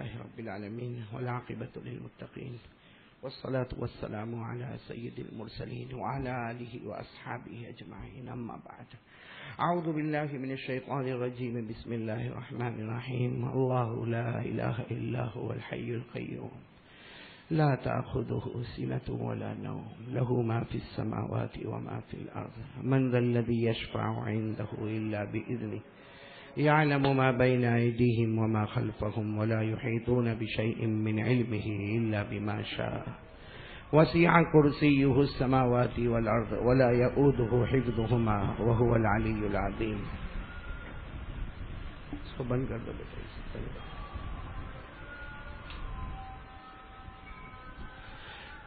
لله رب العالمين والعاقبة للمتقين والصلاة والسلام على سيد المرسلين وعلى آله وأصحابه أجمعين أما بعد أعوذ بالله من الشيطان الرجيم بسم الله الرحمن الرحيم الله لا إله إلا هو الحي القيوم لا تأخذه سنة ولا نوم له ما في السماوات وما في الأرض من ذا الذي يشفع عنده إلا بإذنه يعلم ما بين أيديهم وما خلفهم ولا يحيطون بشيء من علمه إلا بما شاء وسع كرسيه السماوات والأرض ولا يؤوده حفظهما وهو العلي العظيم. اس کو بند کر دو بیٹا.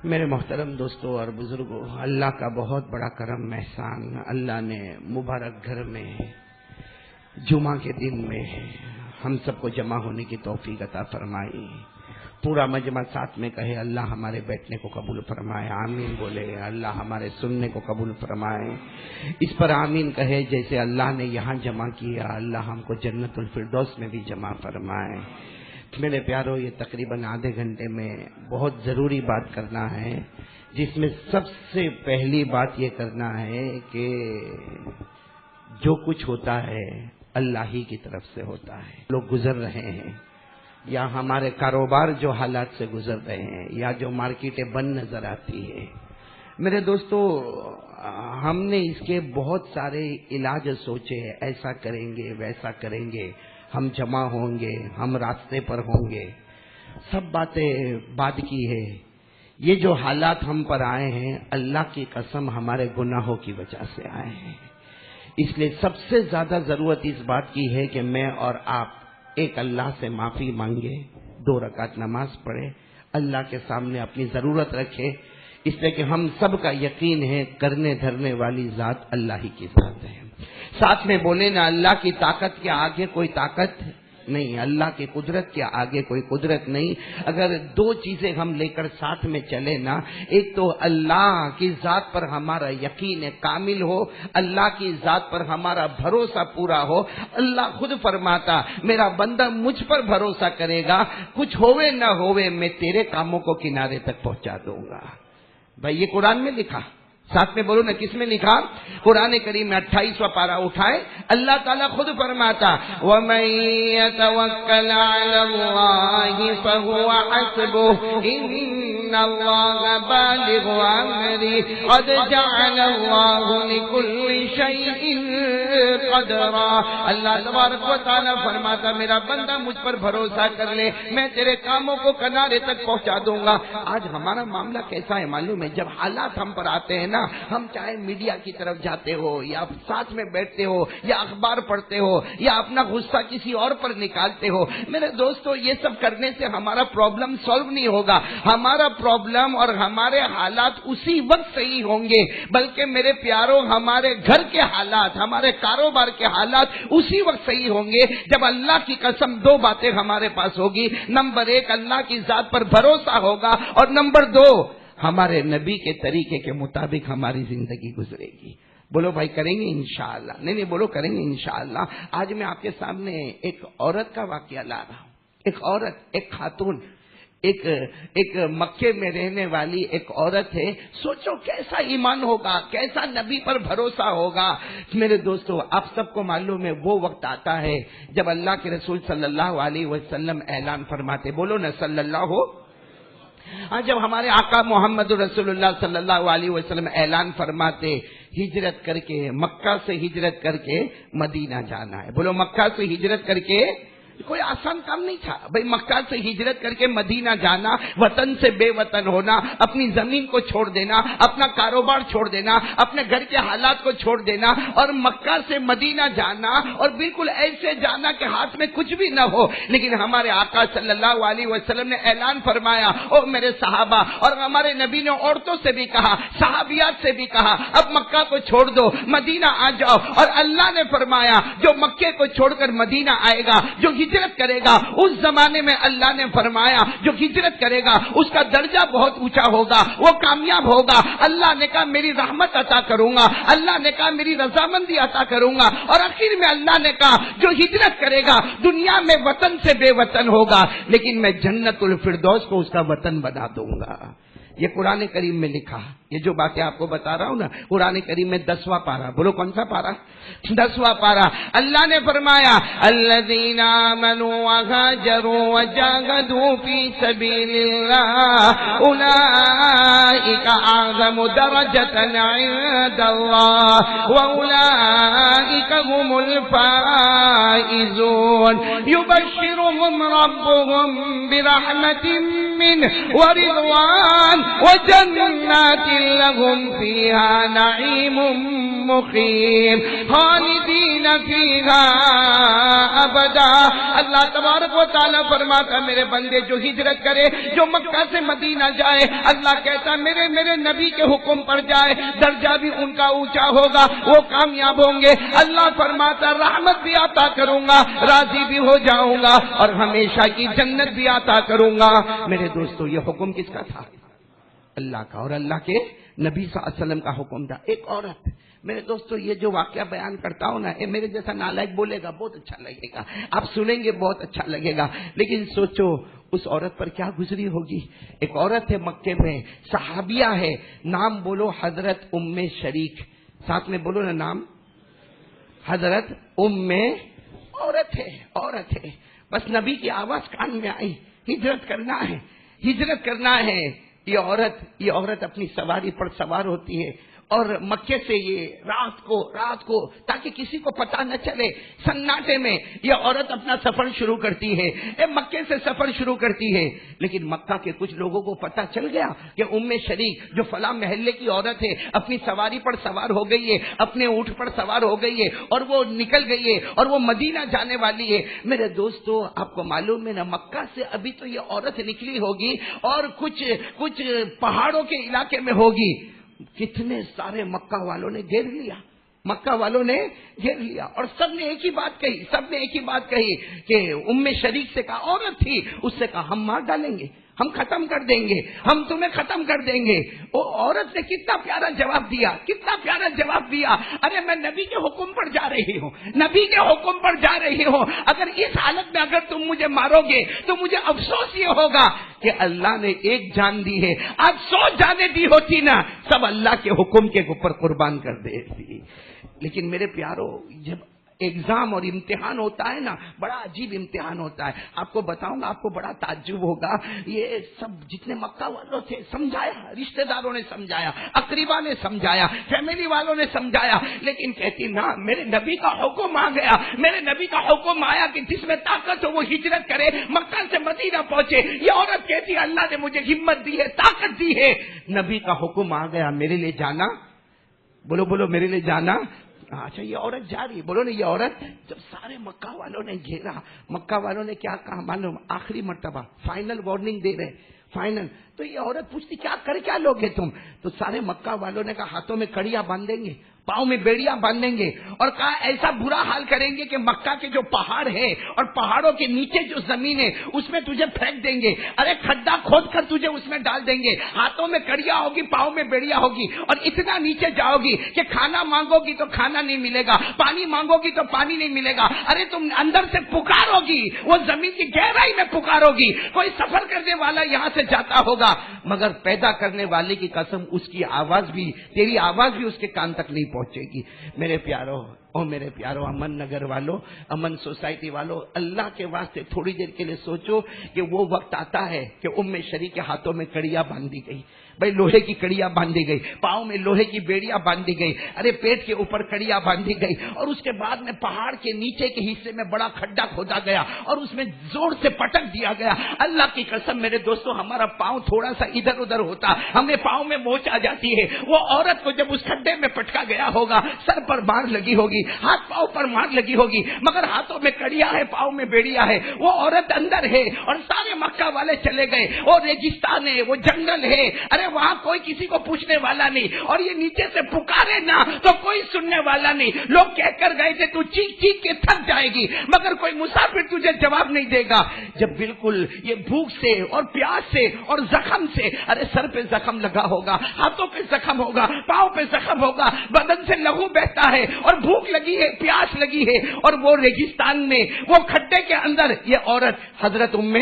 میرے محترم دوستوں اور بزرگوں، اللہ کا بہت بڑا کرم احسان، اللہ نے مبارک گھر میں جمعہ کے دن میں ہم سب کو جمع ہونے کی توفیق عطا فرمائی. پورا مجمع ساتھ میں کہے اللہ ہمارے بیٹھنے کو قبول فرمائے، آمین بولے. اللہ ہمارے سننے کو قبول فرمائے. اس پر آمین کہے جیسے اللہ نے یہاں جمع کیا، اللہ ہم کو جنت الفردوس میں بھی جمع فرمائے. میرے پیاروں، یہ تقریباً آدھے گھنٹے میں بہت ضروری بات کرنا ہے، جس میں سب سے پہلی بات یہ کرنا ہے کہ جو کچھ ہوتا ہے اللہ ہی کی طرف سے ہوتا ہے. لوگ گزر رہے ہیں، یا ہمارے کاروبار جو حالات سے گزر رہے ہیں، یا جو مارکیٹیں بند نظر آتی ہے، میرے دوستو ہم نے اس کے بہت سارے علاج سوچے، ایسا کریں گے ویسا کریں گے، ہم جمع ہوں گے، ہم راستے پر ہوں گے، سب باتیں بعد کی ہے. یہ جو حالات ہم پر آئے ہیں اللہ کی قسم ہمارے گناہوں کی وجہ سے آئے ہیں. اس لیے سب سے زیادہ ضرورت اس بات کی ہے کہ میں اور آپ ایک اللہ سے معافی مانگے، 2 رکعت نماز پڑھے، اللہ کے سامنے اپنی ضرورت رکھے. اس لیے کہ ہم سب کا یقین ہے کرنے دھرنے والی ذات اللہ ہی کی ذات ہے. ساتھ میں بولے نا، اللہ کی طاقت کے آگے کوئی طاقت نہیں، اللہ کی قدرت کے آگے کوئی قدرت نہیں. اگر 2 چیزیں ہم لے کر ساتھ میں چلے نا، ایک تو اللہ کی ذات پر ہمارا یقین کامل ہو، اللہ کی ذات پر ہمارا بھروسہ پورا ہو. اللہ خود فرماتا میرا بندہ مجھ پر بھروسہ کرے گا، کچھ ہوئے نہ ہوئے میں تیرے کاموں کو کنارے تک پہنچا دوں گا. بھائی یہ قرآن میں لکھا، ساتھ میں بولو نا کس میں لکھا؟ قرآن کریم میں 28واں پارہ اٹھائے، اللہ تعالیٰ خود فرماتا وَمَن يَتَوَكَّلْ عَلَى اللَّهِ فَهُوَ حَسْبُهُ إِنَّ اللَّهَ بَالِغُ أَمْرِهِ قَدْ جَعَلَ اللَّهُ لِكُلِّ شَيْءٍ قَدْرًا. اللہ تبارک و تعالیٰ فرماتا میرا بندہ مجھ پر بھروسہ کر لے، میں تیرے کاموں کو کنارے تک پہنچا دوں گا. آج ہمارا معاملہ کیسا ہے معلوم ہے؟ جب حالات ہم پر آتے ہیں نا، ہم چاہے میڈیا کی طرف جاتے ہو یا ساتھ میں بیٹھتے ہو یا اخبار پڑھتے ہو یا اپنا غصہ کسی اور پر نکالتے ہو. میرے دوستو یہ سب کرنے سے ہمارا پرابلم سالو نہیں ہوگا. ہمارا پرابلم اور ہمارے حالات اسی وقت صحیح ہوں گے، بلکہ میرے پیاروں ہمارے گھر کے حالات، ہمارے کاروبار کے حالات اسی وقت صحیح ہوں گے جب اللہ کی قسم 2 باتیں ہمارے پاس ہوگی. نمبر 1 اللہ کی ذات پر بھروسہ ہوگا، اور نمبر 2 ہمارے نبی کے طریقے کے مطابق ہماری زندگی گزرے گی. بولو بھائی کریں گے انشاءاللہ. نہیں بولو کریں گے انشاءاللہ. آج میں آپ کے سامنے ایک عورت کا واقعہ لا رہا ہوں. ایک عورت، ایک خاتون، ایک مکے میں رہنے والی ایک عورت ہے. سوچو کیسا ایمان ہوگا، کیسا نبی پر بھروسہ ہوگا. میرے دوستو آپ سب کو معلوم ہے وہ وقت آتا ہے جب اللہ کے رسول صلی اللہ علیہ وسلم اعلان فرماتے، بولو نا صلی اللہ ہو. جب ہمارے آقا محمد رسول اللہ صلی اللہ علیہ وسلم اعلان فرماتے ہجرت کر کے، مکہ سے ہجرت کر کے مدینہ جانا ہے. بولو مکہ سے ہجرت کر کے کوئی آسان کام نہیں تھا بھائی. مکہ سے ہجرت کر کے مدینہ جانا، وطن سے بے وطن ہونا، اپنی زمین کو چھوڑ دینا، اپنا کاروبار چھوڑ دینا، اپنے گھر کے حالات کو چھوڑ دینا اور مکہ سے مدینہ جانا، اور بالکل ایسے جانا کہ ہاتھ میں کچھ بھی نہ ہو. لیکن ہمارے آقا صلی اللہ علیہ وسلم نے اعلان فرمایا، او میرے صحابہ، اور ہمارے نبی نے عورتوں سے بھی کہا، صحابیات سے بھی کہا، اب مکہ کو چھوڑ دو، مدینہ آ جاؤ. اور اللہ نے فرمایا جو مکے کو چھوڑ کر مدینہ آئے گا، جو ہجرت کرے گا اس زمانے میں اللہ نے فرمایا جو ہجرت کرے گا اس کا درجہ بہت اونچا ہوگا، وہ کامیاب ہوگا۔ اللہ نے کہا میری رحمت عطا کروں گا، اللہ نے کہا میری رضامندی عطا کروں گا، اور آخر میں اللہ نے کہا جو ہجرت کرے گا دنیا میں وطن سے بے وطن ہوگا، لیکن میں جنت الفردوس کو اس کا وطن بنا دوں گا۔ یہ قرآن کریم میں لکھا، یہ جو باتیں آپ کو بتا رہا ہوں نا، قرآن کریم میں 10واں پارہ، بولو کون سا پارہ؟ 10واں پارہ۔ اللہ نے فرمایا الذین آمنوا وہاجروا وجاہدوا فی سبیل اللہ اولئک اعظم درجۃ عند اللہ واولئک هم الفائزون یبشرهم ربهم برحمۃ منہ ورضوان وجنات لهم فيها نعيم مقيم خالدين فيها ابدا۔ اللہ تبارک و تعالیٰ فرماتا میرے بندے جو ہجرت کرے، جو مکہ سے مدینہ جائے، اللہ کہتا میرے نبی کے حکم پر جائے، درجہ بھی ان کا اونچا ہوگا، وہ کامیاب ہوں گے۔ اللہ فرماتا رحمت بھی عطا کروں گا، راضی بھی ہو جاؤں گا، اور ہمیشہ کی جنت بھی عطا کروں گا۔ میرے دوستو یہ حکم کس کا تھا؟ اللہ کا، اور اللہ کے نبی صلی اللہ علیہ وسلم کا حکم تھا۔ ایک عورت، میرے دوستو یہ جو واقعہ بیان کرتا ہوں نا، یہ میرے جیسا نالائق بولے گا بہت اچھا لگے گا، آپ سنیں گے بہت اچھا لگے گا، لیکن سوچو اس عورت پر کیا گزری ہوگی۔ ایک عورت ہے مکے میں، صحابیہ ہے، نام بولو حضرت ام شریک، ساتھ میں بولو نا نام، حضرت ام، عورت ہے، بس نبی کی آواز کان میں آئی، ہجرت کرنا ہے، ہجرت کرنا ہے۔ یہ عورت اپنی سواری پر سوار ہوتی ہے، اور مکے سے یہ رات کو تاکہ کسی کو پتہ نہ چلے، سناٹے میں یہ عورت اپنا سفر شروع کرتی ہے، مکے سے سفر شروع کرتی ہے۔ لیکن مکہ کے کچھ لوگوں کو پتہ چل گیا کہ ام شریک جو فلاں محلے کی عورت ہے اپنی سواری پر سوار ہو گئی ہے، اپنے اونٹ پر سوار ہو گئی ہے، اور وہ نکل گئی ہے، اور وہ مدینہ جانے والی ہے۔ میرے دوستو آپ کو معلوم ہے نا، مکہ سے ابھی تو یہ عورت نکلی ہوگی اور کچھ پہاڑوں کے علاقے میں ہوگی، کتنے سارے مکہ والوں نے گھیر لیا، اور سب نے ایک ہی بات کہی کہ ام شریک سے کہا، عورت تھی، اس سے کہا ہم مار ڈالیں گے، ہم ختم کر دیں گے، ہم تمہیں ختم کر دیں گے۔ وہ عورت نے کتنا پیارا جواب دیا، ارے میں نبی کے حکم پر جا رہی ہوں، اگر اس حالت میں اگر تم مجھے مارو گے تو مجھے افسوس یہ ہوگا کہ اللہ نے ایک جان دی ہے، آج 100 جانیں دی ہوتی نا، سب اللہ کے حکم کے اوپر قربان کر دیتی۔ لیکن میرے پیارو، جب ایگزام اور امتحان ہوتا ہے نا، بڑا عجیب امتحان ہوتا ہے، آپ کو بتاؤں گا، آپ کو بڑا تعجب ہوگا۔ یہ سب جتنے مکہ والوں تھے سمجھایا، رشتہ داروں نے سمجھایا، اقریبا نے سمجھایا، فیملی والوں نے سمجھایا، لیکن کہتی نا میرے نبی کا حکم آ گیا، میرے نبی کا حکم آیا کہ جس میں طاقت ہو وہ ہجرت کرے، مکہ سے مدینہ پہنچے۔ یہ عورت کہتی اللہ نے مجھے ہمت دی ہے، طاقت دی ہے، نبی کا حکم آ گیا، میرے لیے جانا، بولو میرے لیے جانا۔ اچھا یہ عورت جا رہی، بولو نا، یہ عورت جب سارے مکہ والوں نے گھیرا، مکہ والوں نے کیا کہا معلوم؟ آخری مرتبہ فائنل وارننگ دے رہے، فائنل۔ تو یہ عورت پوچھتی کیا لوگے تم؟ تو سارے مکہ والوں نے کہا ہاتھوں میں کڑیاں باندھیں گے، پاؤں میں بیڑیاں باندھیں گے، اور کہا ایسا برا حال کریں گے کہ مکہ کے جو پہاڑ ہے اور پہاڑوں کے نیچے جو زمین ہے اس میں تجھے پھینک دیں گے، ارے کھڈا کھود کر تجھے اس میں ڈال دیں گے، ہاتھوں میں کڑیاں ہوگی، پاؤں میں بیڑیاں ہوگی، اور اتنا نیچے جاؤ گی کہ کھانا مانگو گی تو کھانا نہیں ملے گا، پانی مانگو گی تو پانی نہیں ملے گا، ارے تم اندر سے پکارو گی، وہ زمین کی گہرائی میں پکارو گی۔ کوئی سفر کرنے والا یہاں سے جاتا ہوگا، مگر پیدا کرنے والے کی قسم اس کی آواز بھی، تیری آواز بھی اس کے کان تک نہیں پہنچے گی۔ میرے پیارو امن نگر والوں، امن سوسائٹی والوں، اللہ کے واسطے تھوڑی دیر کے لیے سوچو کہ وہ وقت آتا ہے کہ ام شریک کے ہاتھوں میں کڑیاں باندھی گئی، بھائی لوہے کی کڑیاں باندھی گئی، پاؤں میں لوہے کی بیڑیاں باندھی گئی، ارے پیٹ کے اوپر کڑیاں باندھی گئی، اور اس کے بعد میں پہاڑ کے نیچے کے حصے میں بڑا کھڈا کھودا گیا اور اس میں زور سے پٹک دیا گیا۔ اللہ کی قسم میرے دوستو، ہمارا پاؤں تھوڑا سا ادھر ادھر ہوتا، ہمیں پاؤں میں موچ آ جاتی ہے۔ وہ عورت کو جب اس کھڈے میں پٹکا گیا ہوگا، سر پر مار لگی ہوگی، ہاتھ پاؤں پر مار لگی ہوگی، مگر ہاتھوں میں کڑیاں ہے، پاؤں میں بیڑیاں ہے، وہ عورت اندر ہے اور سارے مکہ والے چلے گئے، وہ ریگستان ہے، وہ جنگل ہے، ارے وہاں کوئی کسی کو پوچھنے والا نہیں، اور یہ نیچے سے پکارے نا تو کوئی سننے والا نہیں، لوگ کہہ کر گئے تھے تو چیخ چیخ کے تھک جائے گی مگر کوئی مسافر تجھے جواب نہیں دے گا۔ جب بالکل یہ بھوک سے اور پیاس سے اور زخم سے، ارے سر پہ زخم لگا ہوگا، ہاتھوں پہ زخم ہوگا، پاؤں پہ زخم ہوگا، بدن سے لہو بہتا ہے اور بھوک لگی ہے، پیاس لگی ہے، اور وہ ریگستان میں وہ کھڈے کے اندر یہ عورت حضرت ام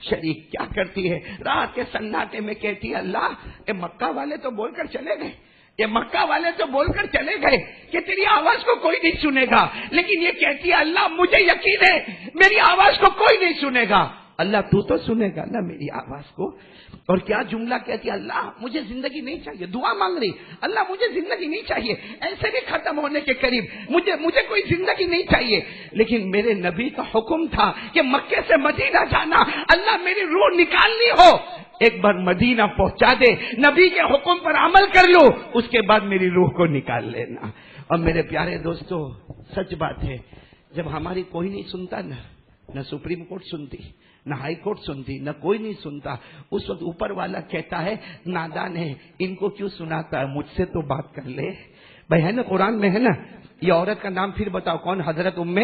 شریک کیا کرتی ہے؟ رات کے سناٹے میں کہتی ہے اللہ، یہ مکہ والے تو بول کر چلے گئے، یہ مکہ والے تو بول کر چلے گئے کہ تیری آواز کو کوئی نہیں سنے گا، لیکن یہ کہتی ہے اللہ مجھے یقین ہے میری آواز کو کوئی نہیں سنے گا۔ اللہ تو سنے گا نا میری آواز کو؟ اور کیا جملہ کہتی ہے، اللہ مجھے زندگی نہیں چاہیے، دعا مانگ رہی، اللہ مجھے زندگی نہیں چاہیے، ایسے بھی ختم ہونے کے قریب، مجھے کوئی زندگی نہیں چاہیے، لیکن میرے نبی کا حکم تھا کہ مکے سے مدینہ جانا، اللہ میری روح نکالنی ہو ایک بار مدینہ پہنچا دے، نبی کے حکم پر عمل کر لو، اس کے بعد میری روح کو نکال لینا۔ اور میرے پیارے دوستو، سچ بات ہے، جب ہماری کوئی نہیں سنتا نہ سپریم کورٹ سنتی، نہ ہائی کورٹ سنتی، نہ کوئی نہیں سنتا، اس وقت اوپر والا کہتا ہے نادان ہے، ان کو کیوں سناتا ہے، مجھ سے تو بات کر لے بھائی، ہے نا قرآن میں ہے نا۔ یہ عورت کا نام پھر بتاؤ کون؟ حضرت ام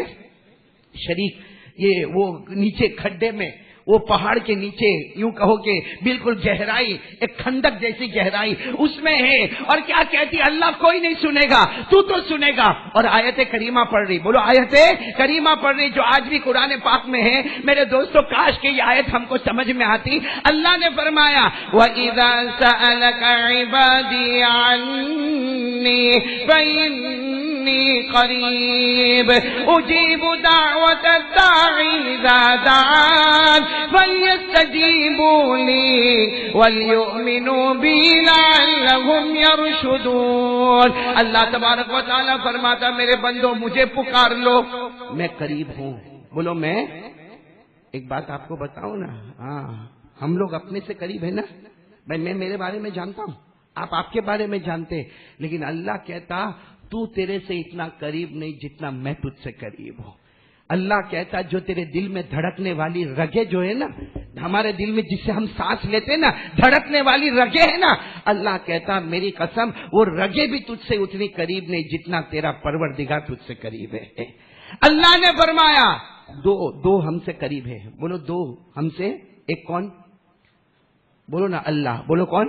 شریک۔ یہ وہ نیچے کھڈے میں، وہ پہاڑ کے نیچے یوں کہو کہ بالکل گہرائی، ایک کھندک جیسی گہرائی اس میں ہے، اور کیا کہتی اللہ کوئی نہیں سنے گا، تو سنے گا۔ اور آیت کریمہ پڑھ رہی، بولو آیت کریمہ پڑھ رہی جو آج بھی قرآن پاک میں ہے۔ میرے دوستو کاش کہ یہ آیت ہم کو سمجھ میں آتی۔ اللہ نے فرمایا وَإِذَا سَأَلَكَ عِبَادِي عَنِّي فَإِنِّي قَرِيبٌ أُجِيبُ دَعْوَةَ الدَّاعِ إِذَا دَعَانِ فَلْيَسْتَجِيبُوا لِي وَلْيُؤْمِنُوا بِي لَعَلَّهُمْ يَرْشُدُونَ۔ اللہ تبارک و تعالیٰ فرماتا میرے بندو مجھے پکار لو، میں قریب ہوں۔ بولو میں ایک بات آپ کو بتاؤں نا، ہاں ہم لوگ اپنے سے قریب ہیں نا بھائی، میں میرے بارے میں جانتا ہوں، آپ کے بارے میں جانتے، لیکن اللہ کہتا تو تیرے سے اتنا قریب نہیں جتنا میں تجھ سے قریب ہوں۔ اللہ کہتا جو تیرے دل میں دھڑکنے والی رگیں جو ہے نا، ہمارے دل میں جس سے ہم سانس لیتے نا، دھڑکنے والی رگیں ہے نا، اللہ کہتا میری قسم وہ رگیں بھی تجھ سے اتنی قریب نہیں جتنا تیرا پروردگار تجھ سے قریب ہے۔ اللہ نے فرمایا دو ہم سے قریب ہے، بولو دو ہم سے، ایک کون؟ بولو نا اللہ، بولو کون؟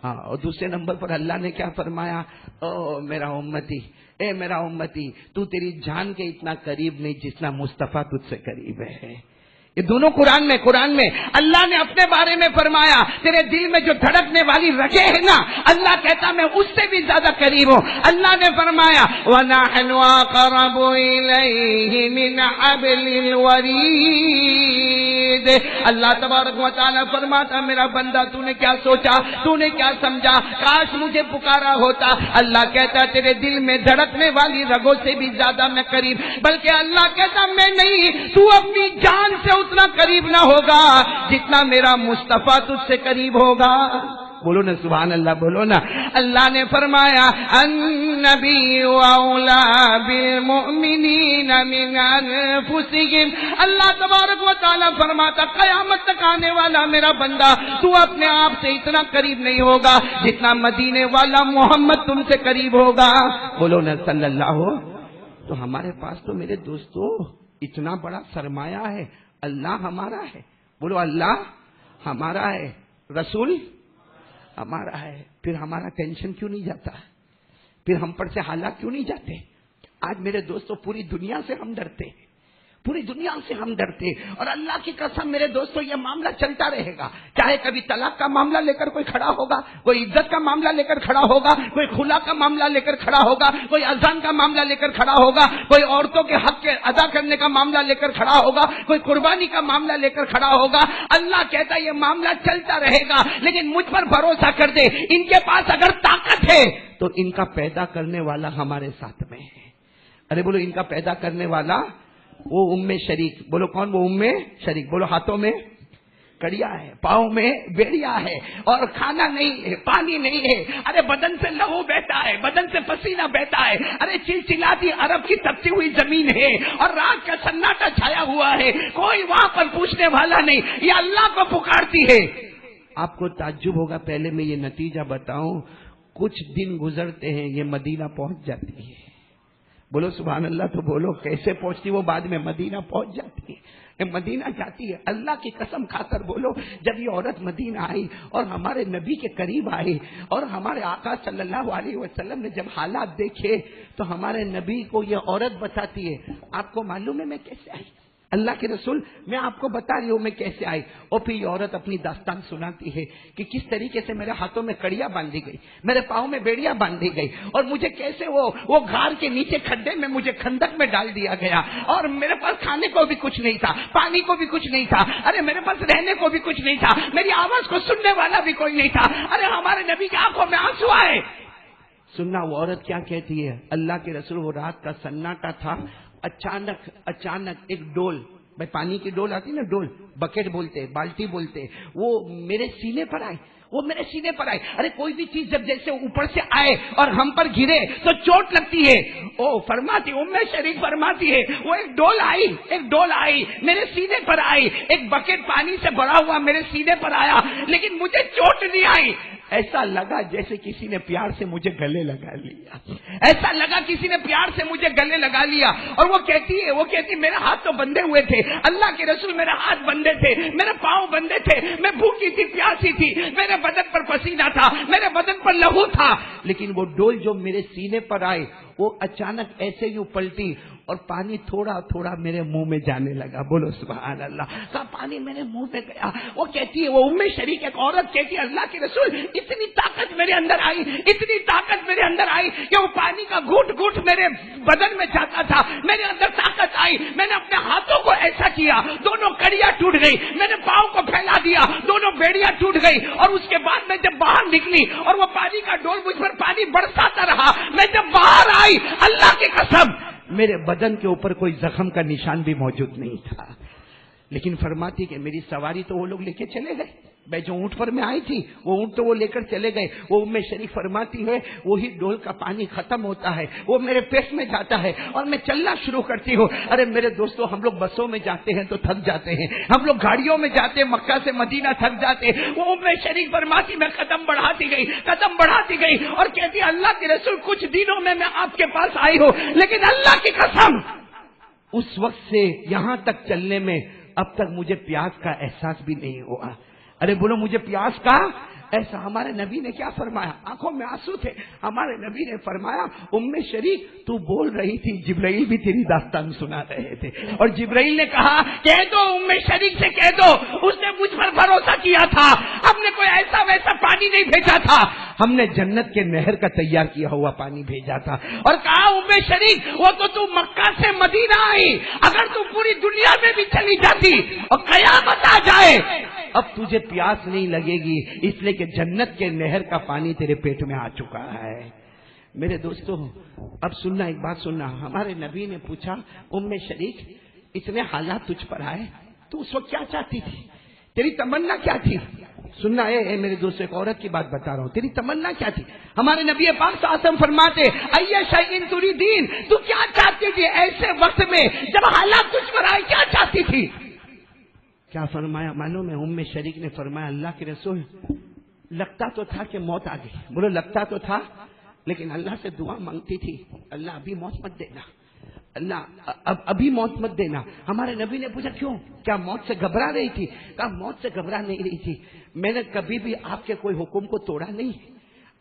ہاں، اور دوسرے نمبر پر اللہ نے کیا فرمایا؟ او میرا امتی، اے میرا امتی، تو تیری جان کے اتنا قریب نہیں جتنا مصطفیٰ تجھ سے قریب ہے۔ یہ دونوں قرآن میں اللہ نے اپنے بارے میں فرمایا تیرے دل میں جو دھڑکنے والی رگیں ہے نا، اللہ کہتا میں اس سے بھی زیادہ قریب ہوں۔ اللہ نے فرمایا وَنَحْنُ أَقْرَبُ إِلَيْهِ مِنْ حَبْلِ الْوَرِيدِ۔ اللہ تبارک و تعالیٰ فرماتا میرا بندہ تو نے کیا سوچا، تو نے کیا سمجھا، کاش مجھے پکارا ہوتا۔ اللہ کہتا تیرے دل میں دھڑکنے والی رگوں سے بھی زیادہ میں قریب، بلکہ اللہ کہتا میں نہیں، تو اپنی جان سے اتنا قریب نہ ہوگا جتنا میرا مصطفیٰ تجھ سے قریب ہوگا۔ بولو نا سبحان اللہ، بولو نا۔ اللہ نے فرمایا النبی اولا بالمؤمنین من انفسہم۔ اللہ تبارک و تعالیٰ فرماتا قیامت تک آنے والا میرا بندہ تو اپنے آپ سے اتنا قریب نہیں ہوگا جتنا مدینے والا محمد تم سے قریب ہوگا۔ بولو نا صلی اللہ۔ تو ہمارے پاس تو میرے دوستو اتنا بڑا سرمایہ ہے، اللہ ہمارا ہے، بولو اللہ ہمارا ہے، رسول ہمارا ہے، پھر ہمارا ٹینشن کیوں نہیں جاتا، پھر ہم پر سے حالات کیوں نہیں جاتے؟ آج میرے دوستو پوری دنیا سے ہم ڈرتے، پوری دنیا سے ہم ڈرتے، اور اللہ کی قسم میرے دوستو یہ معاملہ چلتا رہے گا، چاہے کبھی طلاق کا معاملہ لے کر کوئی کھڑا ہوگا، کوئی عزت کا معاملہ لے کر کھڑا ہوگا، کوئی خلا کا معاملہ لے کر کھڑا ہوگا، کوئی اذان کا معاملہ لے کر کھڑا ہوگا، کوئی عورتوں کے حق کے ادا کرنے کا معاملہ لے کر کھڑا ہوگا، کوئی قربانی کا معاملہ لے کر کھڑا ہوگا۔ اللہ کہتا ہے یہ معاملہ چلتا رہے گا، لیکن مجھ پر بھروسہ کر دے، ان کے پاس اگر طاقت ہے تو ان کا پیدا کرنے والا ہمارے ساتھ میں ہے۔ ارے بولو ان کا پیدا کرنے والا وہ ام شریک، بولو کون؟ وہ ام شریک، بولو ہاتھوں میں کڑیا ہے، پاؤں میں بیڑیا ہے اور کھانا نہیں ہے، پانی نہیں ہے، ارے بدن سے لہو بہتا ہے، بدن سے پسینہ بہتا ہے، ارے چلچلاتی عرب کی تپتی ہوئی زمین ہے اور رات کا سناٹا چھایا ہوا ہے، کوئی وہاں پر پوچھنے والا نہیں، یہ اللہ کو پکارتی ہے۔ آپ کو تعجب ہوگا، پہلے میں یہ نتیجہ بتاؤں، کچھ دن گزرتے ہیں یہ مدینہ پہنچ جاتی ہے۔ بولو سبحان اللہ تو بولو، کیسے پہنچتی؟ وہ بعد میں مدینہ پہنچ جاتی ہے، مدینہ جاتی ہے۔ اللہ کی قسم کھا کر بولو، جب یہ عورت مدینہ آئی اور ہمارے نبی کے قریب آئی اور ہمارے آقا صلی اللہ علیہ وسلم نے جب حالات دیکھے تو ہمارے نبی کو یہ عورت بتاتی ہے، آپ کو معلوم ہے میں کیسے آئی؟ اللہ کے رسول میں آپ کو بتا رہی ہوں میں کیسے آئی۔ اور پھر یہ عورت اپنی داستان سناتی ہے کہ کس طریقے سے میرے ہاتھوں میں کڑیاں باندھی گئی، میرے پاؤں میں بیڑیاں باندھی گئی، اور مجھے کیسے وہ گھار کے نیچے کھڈے میں مجھے خندق میں ڈال دیا گیا، اور میرے پاس کھانے کو بھی کچھ نہیں تھا، پانی کو بھی کچھ نہیں تھا، ارے میرے پاس رہنے کو بھی کچھ نہیں تھا، میری آواز کو سننے والا بھی کوئی نہیں تھا، ارے ہمارے نبی کی آنکھوں میں آنسو آئے۔ سننا وہ عورت کیا کہتی ہے، اللہ کے رسول وہ رات کا سناٹا تھا، اچانک ایک ڈول، بھائی پانی کی ڈول آتی نا، ڈول بکیٹ بولتے، بالٹی بولتے، وہ میرے سینے پر آئی، وہ میرے سینے پر آئے۔ ارے کوئی بھی چیز جب جیسے اوپر سے آئے اور ہم پر گرے تو چوٹ لگتی ہے، او فرماتی ام شریف فرماتی ہے وہ ایک ڈول آئی میرے سینے پر آئی، ایک بکیٹ پانی سے بھرا ہوا میرے سینے پر آیا، لیکن مجھے چوٹ نہیں آئی، ایسا لگا جیسے کسی نے پیار سے مجھے گلے لگا لیا، ایسا لگا کسی نے پیار سے مجھے گلے لگا لیا۔ اور وہ کہتی میرے ہاتھ تو بندھے ہوئے تھے، اللہ کے رسول میرے ہاتھ بندھے تھے، میرے پاؤں بندھے تھے، میں بھوکی تھی، پیاسی تھی، میرے بدن پر پسینہ تھا، میرے بدن پر لہو تھا، لیکن وہ ڈول جو میرے سینے پر آئے وہ اچانک ایسے ہی پلٹی اور پانی تھوڑا تھوڑا میرے منہ میں جانے لگا۔ بولو سبحان اللہ، کہا پانی میرے منہ میں گیا۔ وہ کہتی ہے، وہ ام شریک ایک عورت کہتی ہے، اللہ کے رسول اتنی طاقت میرے اندر آئی کہ وہ پانی کا گھوٹ گھوٹ میرے بدن میں جاتا تھا، میرے اندر طاقت آئی، میں نے اپنے ہاتھوں کو ایسا کیا، دونوں کڑیاں ٹوٹ گئی، میں نے پاؤں کو پھیلا دیا، دونوں بیڑیاں ٹوٹ گئی، اور اس کے بعد میں جب باہر نکلی اور وہ پانی کا ڈول مجھ پر پانی برساتا رہا، میں جب باہر آئی، اللہ کی قسم میرے بدن کے اوپر کوئی زخم کا نشان بھی موجود نہیں تھا، لیکن فرماتی کہ میری سواری تو وہ لوگ لے کے چلے گئے، میں جو اونٹ پر میں آئی تھی وہ اونٹ تو وہ لے کر چلے گئے۔ وہ ام شریف فرماتی ہے وہی ڈول کا پانی ختم ہوتا ہے، وہ میرے پیٹ میں جاتا ہے اور میں چلنا شروع کرتی ہوں۔ ارے میرے دوستو، ہم لوگ بسوں میں جاتے ہیں تو تھک جاتے ہیں، ہم لوگ گاڑیوں میں جاتے ہیں مکہ سے مدینہ تھک جاتے ہیں۔ وہ ام شریف فرماتی میں قدم بڑھاتی گئی اور کہتی اللہ کے رسول کچھ دنوں میں آپ کے پاس آئی ہوں، لیکن اللہ کی قسم اس وقت سے یہاں تک چلنے میں اب تک مجھے پیاس کا احساس بھی نہیں ہوا۔ ارے بولو مجھے پیاس کا ایسا۔ ہمارے نبی نے کیا فرمایا؟ آنکھوں میں آنسو تھے، ہمارے نبی نے فرمایا ام شریف تو بول رہی تھی، جبرائیل بھی تیری داستان سنا رہے تھے، اور جبرائیل نے کہا کہہ دو ام شریف سے، کہہ دو اس نے مجھ پر بھروسہ کیا تھا، ہم نے کوئی ایسا ویسا پانی نہیں بھیجا تھا، ہم نے جنت کے نہر کا تیار کیا ہوا پانی بھیجا تھا۔ اور کہا ام شریف وہ تو مکہ سے مدینہ آئی، اگر تو پوری دنیا میں بھی چلی جاتی اور قیامت آ جائے اب تجھے پیاس نہیں لگے گی، اس لیے کہ جنت کے نہر کا پانی تیرے پیٹ میں آ چکا ہے۔ میرے دوستو اب سننا، ایک بات سننا، ہمارے نبی نے پوچھا ام شریک اتنے حالات تجھ پر آئے تو اس وقت کیا چاہتی تھی، تیری تمنا کیا تھی؟ سننا اے میرے دوست، ایک عورت کی بات بتا رہا ہوں، تیری تمنا کیا تھی؟ ہمارے نبی پاک صلی اللہ علیہ وسلم فرماتے اَيَّ شَيْءٍ تُرِيدِينَ، تو کیا چاہتی تھی ایسے وقت میں جب حالات تجھ پر آئے، کیا چاہتی تھی؟ کیا فرمایا معلوم ہے؟ ام شریک نے فرمایا اللہ کے رسول لگتا تو تھا کہ موت آ گئی، بولو لگتا تو تھا، لیکن اللہ سے دعا مانگتی تھی اللہ ابھی موت مت دینا، اللہ ابھی موت مت دینا۔ ہمارے نبی نے پوچھا کیوں، کیا موت سے گھبرا رہی تھی؟ کہا موت سے گھبرا نہیں رہی تھی، میں نے کبھی بھی آپ کے کوئی حکم کو توڑا نہیں،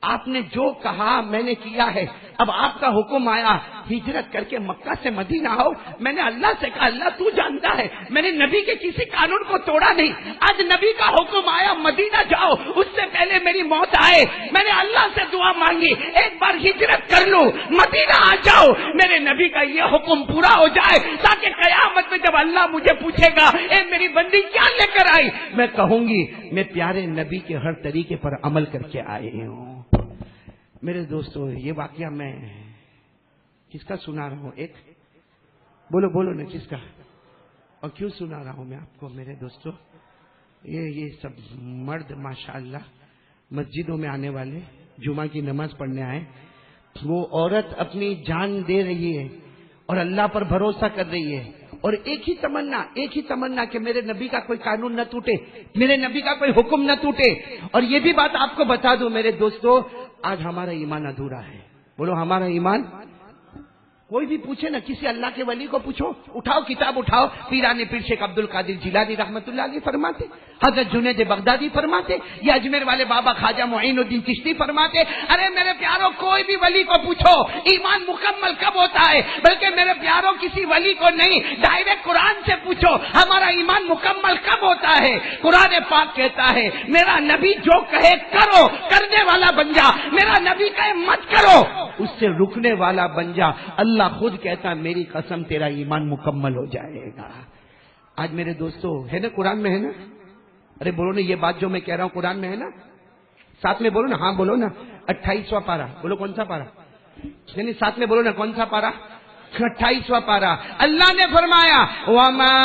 آپ نے جو کہا میں نے کیا ہے، اب آپ کا حکم آیا ہجرت کر کے مکہ سے مدینہ آؤ، میں نے اللہ سے کہا اللہ تو جانتا ہے میں نے نبی کے کسی قانون کو توڑا نہیں، آج نبی کا حکم آیا مدینہ جاؤ، اس سے پہلے میری موت آئے میں نے اللہ سے دعا مانگی ایک بار ہجرت کر لوں، مدینہ آ جاؤ، میرے نبی کا یہ حکم پورا ہو جائے تاکہ قیامت میں جب اللہ مجھے پوچھے گا اے میری بندی کیا لے کر آئی، میں کہوں گی میں پیارے نبی کے ہر طریقے پر عمل کر کے آئی ہوں۔ میرے دوستو یہ واقعہ میں کس کا سنا رہا ہوں؟ ایک بولو نا کس کا، اور کیوں سنا رہا ہوں میں آپ کو؟ میرے دوستو یہ سب مرد ماشاءاللہ مسجدوں میں آنے والے جمعہ کی نماز پڑھنے آئے، وہ عورت اپنی جان دے رہی ہے اور اللہ پر بھروسہ کر رہی ہے، اور ایک ہی تمنا کہ میرے نبی کا کوئی قانون نہ ٹوٹے، میرے نبی کا کوئی حکم نہ ٹوٹے۔ اور یہ بھی بات آپ کو بتا دوں میرے دوستو، آج ہمارا ایمان ادھورا ہے۔ بولو ہمارا ایمان، کوئی بھی پوچھے نا، کسی اللہ کے ولی کو پوچھو، اٹھاؤ کتاب اٹھاؤ، پیران پیر شیخ عبد القادر جیلانی رحمت اللہ علیہ فرماتے، حضرت جنید بغدادی فرماتے، یا اجمیر والے بابا خواجہ معین الدین چشتی فرماتے، ارے میرے پیاروں کوئی بھی ولی کو پوچھو ایمان مکمل کب ہوتا ہے، بلکہ میرے پیاروں کسی ولی کو نہیں، ڈائریکٹ قرآن سے پوچھو ہمارا ایمان مکمل کب ہوتا ہے۔ قرآن پاک کہتا ہے میرا نبی جو کہے کرو، کرنے والا بن جا، میرا نبی کہے مت کرو، اس سے رکنے والا بن جا۔ اللہ خود کہتا میری قسم تیرا ایمان مکمل ہو جائے گا۔ آج میرے دوستو ہے نا، قرآن میں ہے نا، ارے بولو نا یہ بات جو میں کہہ رہا ہوں قرآن میں ہے نا، ساتھ میں بولو نا، ہاں بولو نا، 28واں پارہ، بولو کون سا پارہ، یعنی ساتھ میں بولو نا کون سا پارہ، 28واں پارہ۔ اللہ نے فرمایا وَمَا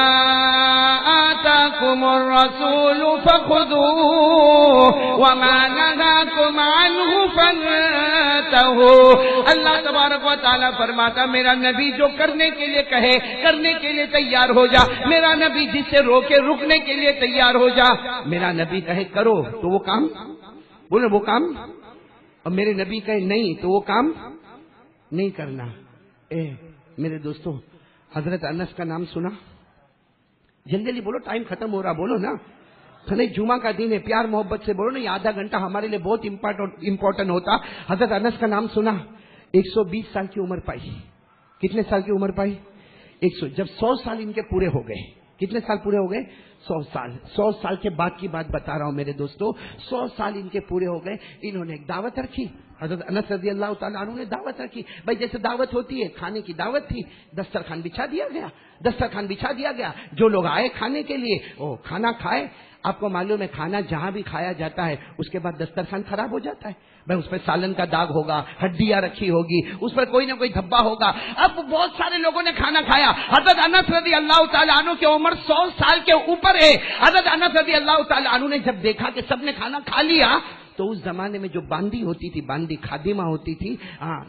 آتَاكُمُ الرَّسُولُ فَخُذُوهُ وَمَا نَهَاكُمْ عَنْهُ فَانْتَهُوا۔ اللہ تبارک و تعالیٰ فرماتا میرا نبی جو کرنے کے لیے کہے کرنے کے لیے تیار ہو جا، میرا نبی جس سے روکے رکنے کے لیے تیار ہو جا، میرا نبی کہے کرو تو وہ کام، بولو وہ کام، اور میرے نبی کہے نہیں تو وہ کام نہیں کرنا۔ میرے دوستوں حضرت انس کا نام سنا؟ جلدی بولو، ٹائم ختم ہو رہا، بولو نا، جمعہ کا دن ہے، پیار محبت سے بولو نا، یہ آدھا گھنٹہ ہمارے لیے بہت امپورٹنٹ ہوتا۔ حضرت انس کا نام سنا؟ 120 سال کی عمر پائی۔ کتنے سال کی عمر پائی؟ 100۔ جب 100 سال ان کے پورے ہو گئے، کتنے سال پورے ہو گئے؟ 100 سال۔ 100 سال کے بعد کی بات بتا رہا ہوں میرے دوستو، 100 سال ان کے پورے ہو گئے، انہوں نے ایک دعوت رکھی، حضرت انس رضی اللہ تعالیٰ عنہ نے دعوت رکھی۔ بھائی جیسے دعوت ہوتی ہے، کھانے کی دعوت تھی، دسترخوان بچھا دیا گیا، جو لوگ آئے کھانے کے لیے وہ کھانا کھائے۔ آپ کو معلوم ہے کھانا جہاں بھی کھایا جاتا ہے اس کے بعد دسترخوان خراب ہو جاتا ہے، بھائی اس پر سالن کا داغ ہوگا، ہڈیاں رکھی ہوگی، اس پر کوئی نہ کوئی دھبا ہوگا۔ اب بہت سارے لوگوں نے کھانا کھایا، حضرت انس رضی اللہ تعالیٰ عنہ کی عمر 100 سال کے اوپر ہے۔ حضرت انس رضی اللہ تعالیٰ عنہ نے جب دیکھا کہ سب نے کھانا کھا لیا، تو اس زمانے میں جو باندی ہوتی تھی، باندی خادمہ ہوتی تھی،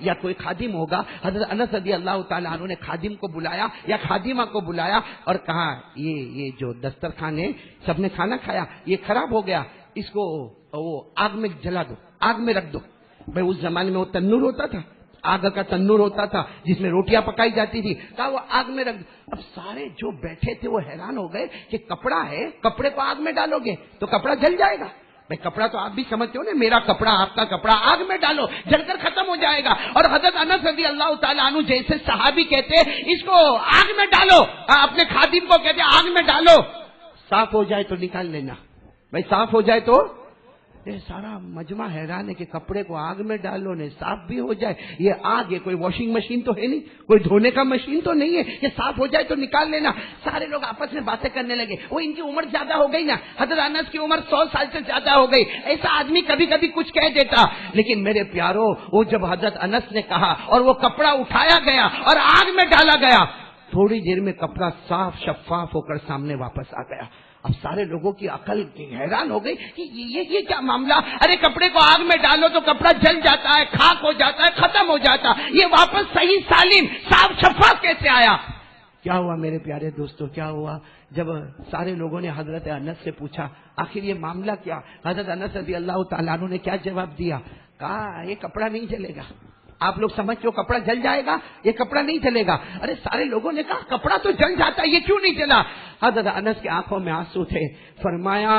یا کوئی خادم ہوگا، حضرت انس رضی اللہ تعالیٰ عنہ نے خادم کو بلایا یا خادمہ کو بلایا اور کہا یہ جو دسترخوان ہے سب نے کھانا کھایا، یہ خراب ہو گیا، اس کو وہ آگ میں جلا دو، آگ میں رکھ دو۔ بھائی اس زمانے میں وہ تنور ہوتا تھا، آگ کا تنور ہوتا تھا جس میں روٹیاں پکائی جاتی تھی، کہا وہ آگ میں رکھ دو۔ اب سارے جو بیٹھے تھے وہ حیران ہو گئے کہ کپڑا ہے، کپڑے کو آگ میں ڈالو گے تو کپڑا جل جائے گا۔ بھائی کپڑا تو آپ بھی سمجھتے ہو نا، میرا کپڑا آپ کا کپڑا آگ میں ڈالو جل کر ختم ہو جائے گا۔ اور حضرت انس رضی اللہ تعالیٰ عنہ جیسے صحابی کہتے اس کو آگ میں ڈالو، اپنے خادم کو کہتے آگ میں ڈالو، صاف ہو جائے تو نکال لینا، بھائی صاف ہو جائے تو۔ یہ سارا مجمع حیران ہے کہ کپڑے کو آگ میں ڈالو نے صاف بھی ہو جائے، یہ آگ ہے، کوئی واشنگ مشین تو ہے نہیں، کوئی دھونے کا مشین تو نہیں ہے کہ صاف ہو جائے تو نکال لینا۔ سارے لوگ آپس میں باتیں کرنے لگے، وہ ان کی عمر زیادہ ہو گئی نا، حضرت انس کی عمر 100 سال سے زیادہ ہو گئی، ایسا آدمی کبھی کبھی کچھ کہہ دیتا، لیکن میرے پیاروں وہ جب حضرت انس نے کہا اور وہ کپڑا اٹھایا گیا اور آگ میں ڈالا گیا، تھوڑی دیر میں کپڑا صاف شفاف ہو کر سامنے واپس آ گیا۔ اب سارے لوگوں کی عقل حیران ہو گئی کہ یہ کیا معاملہ، ارے کپڑے کو آگ میں ڈالو تو کپڑا جل جاتا ہے، خاک ہو جاتا ہے، ختم ہو جاتا، یہ واپس صحیح سالم صاف شفاف کیسے آیا؟ کیا ہوا میرے پیارے دوستو، کیا ہوا؟ جب سارے لوگوں نے حضرت انس سے پوچھا آخر یہ معاملہ کیا، حضرت انس رضی اللہ تعالیٰ عنہ نے کیا جواب دیا؟ کہا یہ کپڑا نہیں جلے گا، آپ لوگ سمجھتے ہو کپڑا جل جائے گا، یہ کپڑا نہیں جلے گا۔ ارے سارے لوگوں نے کہا کپڑا تو جل جاتا ہے، یہ کیوں نہیں جلا؟ حضرت انس کی آنکھوں میں آنسو تھے، فرمایا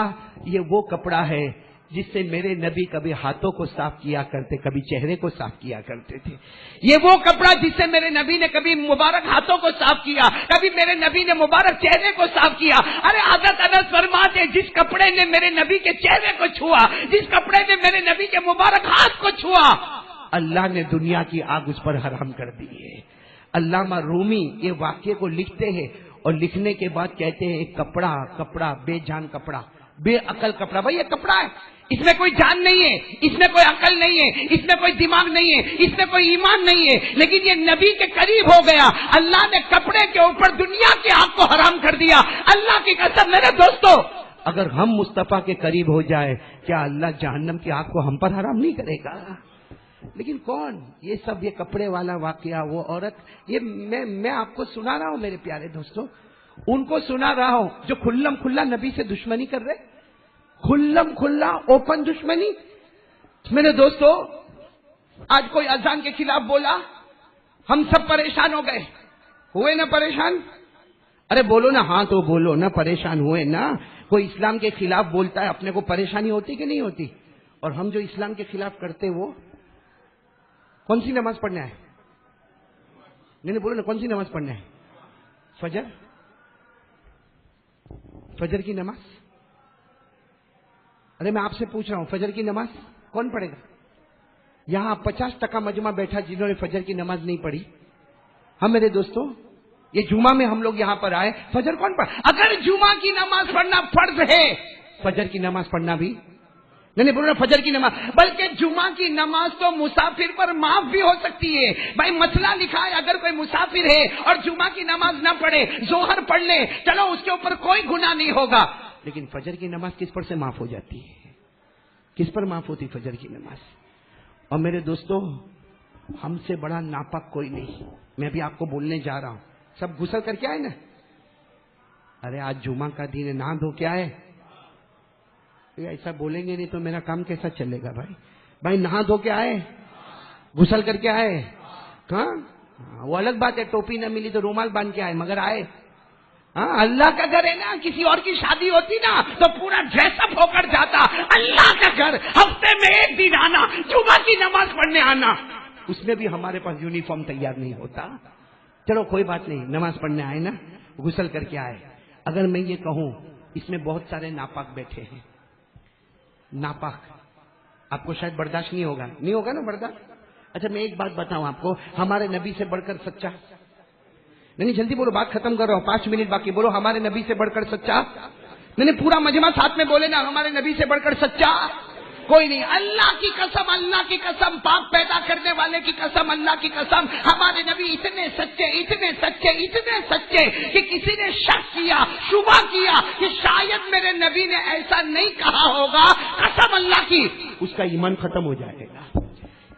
یہ وہ کپڑا ہے جس سے میرے نبی کبھی ہاتھوں کو صاف کیا کرتے، کبھی چہرے کو صاف کیا کرتے تھے، یہ وہ کپڑا جس سے میرے نبی نے کبھی مبارک ہاتھوں کو صاف کیا، کبھی میرے نبی نے مبارک چہرے کو صاف کیا۔ ارے حضرت انس فرماتے جس کپڑے نے میرے نبی کے چہرے کو چھوا، جس کپڑے نے میرے نبی کے مبارک ہاتھ کو چھوا، اللہ نے دنیا کی آگ اس پر حرام کر دی ہے۔ علامہ رومی یہ واقعے کو لکھتے ہیں اور لکھنے کے بعد کہتے ہیں کپڑا بے جان کپڑا، بے عقل کپڑا۔ بھائی یہ کپڑا ہے، اس میں کوئی جان نہیں ہے، اس میں کوئی عقل نہیں ہے، اس میں کوئی دماغ نہیں ہے، اس میں کوئی ایمان نہیں ہے، لیکن یہ نبی کے قریب ہو گیا، اللہ نے کپڑے کے اوپر دنیا کی آگ کو حرام کر دیا۔ اللہ کی قسم میرے دوستو، اگر ہم مصطفیٰ کے قریب ہو جائے کیا اللہ جہنم کی آگ کو ہم پر حرام نہیں کرے گا؟ لیکن کون یہ سب، یہ کپڑے والا واقعہ، وہ عورت، یہ میں آپ کو سنا رہا ہوں میرے پیارے دوستوں، ان کو سنا رہا ہوں جو کھلم کھلا نبی سے دشمنی کر رہے، کھلم کھلا اوپن دشمنی۔ میرے دوستوں آج کوئی اذان کے خلاف بولا، ہم سب پریشان ہو گئے، ہوئے نا پریشان؟ ارے بولو نا، ہاں تو بولو نا، پریشان ہوئے نا؟ کوئی اسلام کے خلاف بولتا ہے اپنے کو پریشانی ہوتی کہ نہیں ہوتی؟ اور ہم جو اسلام کے خلاف کرتے وہ کون سی نماز پڑھنا ہے؟ نہیں بولو نا، کون سی نماز پڑھنا ہے؟ فجر، فجر کی نماز۔ ارے میں آپ سے پوچھ رہا ہوں، فجر کی نماز کون پڑھے گا؟ یہاں 50% مجمع بیٹھا جنہوں نے فجر کی نماز نہیں پڑھی۔ ہم میرے دوستوں یہ جمعہ میں ہم لوگ یہاں پر آئے، فجر کون پڑھ؟ اگر جمعہ کی نماز پڑھنا فرض ہے، فجر کی نماز پڑھنا بھی نہیں بولو نا، فجر کی نماز، بلکہ جمعہ کی نماز تو مسافر پر معاف بھی ہو سکتی ہے۔ بھائی مسئلہ لکھا ہے، اگر کوئی مسافر ہے اور جمعہ کی نماز نہ پڑھے، ظہر پڑھ لے، چلو اس کے اوپر کوئی گناہ نہیں ہوگا، لیکن فجر کی نماز کس پر سے معاف ہو جاتی ہے؟ کس پر معاف ہوتی فجر کی نماز؟ اور میرے دوستوں ہم سے بڑا ناپاک کوئی نہیں۔ میں بھی آپ کو بولنے جا رہا ہوں، سب غسل کر کے آئے نا؟ ارے آج جمعہ کا دن ہے، نہا دھو کے آئے؟ ایسا بولیں گے نہیں تو میرا کام کیسا چلے گا بھائی؟ بھائی نہا دھو کے آئے، غسل کر کے آئے؟ ہاں وہ الگ بات ہے، ٹوپی نہ ملی تو رومال باندھ کے آئے، مگر آئے۔ ہاں اللہ کا گھر ہے نا، کسی اور کی شادی ہوتی نا تو پورا ڈریس اپ ہو کر جاتا، اللہ کا گھر ہفتے میں ایک دن آنا، جمعہ کی نماز پڑھنے آنا، اس میں بھی ہمارے پاس یونیفارم تیار نہیں ہوتا۔ چلو کوئی بات نہیں، نماز پڑھنے آئے نا، غسل کر کے آئے۔ اگر میں یہ کہوں اس میں بہت سارے ناپاک بیٹھے ہیں، ناپاک، آپ کو شاید برداشت نہیں ہوگا نا برداشت؟ اچھا میں ایک بات بتاؤں آپ کو، ہمارے نبی سے بڑھ کر سچا، نہیں جلدی بولو، بات ختم کر رہا ہوں، 5 منٹ باقی، بولو ہمارے نبی سے بڑھ کر سچا؟ نہیں پورا مجمع ساتھ میں بولے نا، ہمارے نبی سے بڑھ کر سچا کوئی نہیں۔ اللہ کی قسم، اللہ کی قسم، پاک پیدا کرنے والے کی قسم، اللہ کی قسم، ہمارے نبی اتنے سچے، اتنے سچے، اتنے سچے کہ کسی نے شک کیا، شبہ کیا کہ شاید میرے نبی نے ایسا نہیں کہا ہوگا، قسم اللہ کی، اس کا ایمان ختم ہو جائے گا۔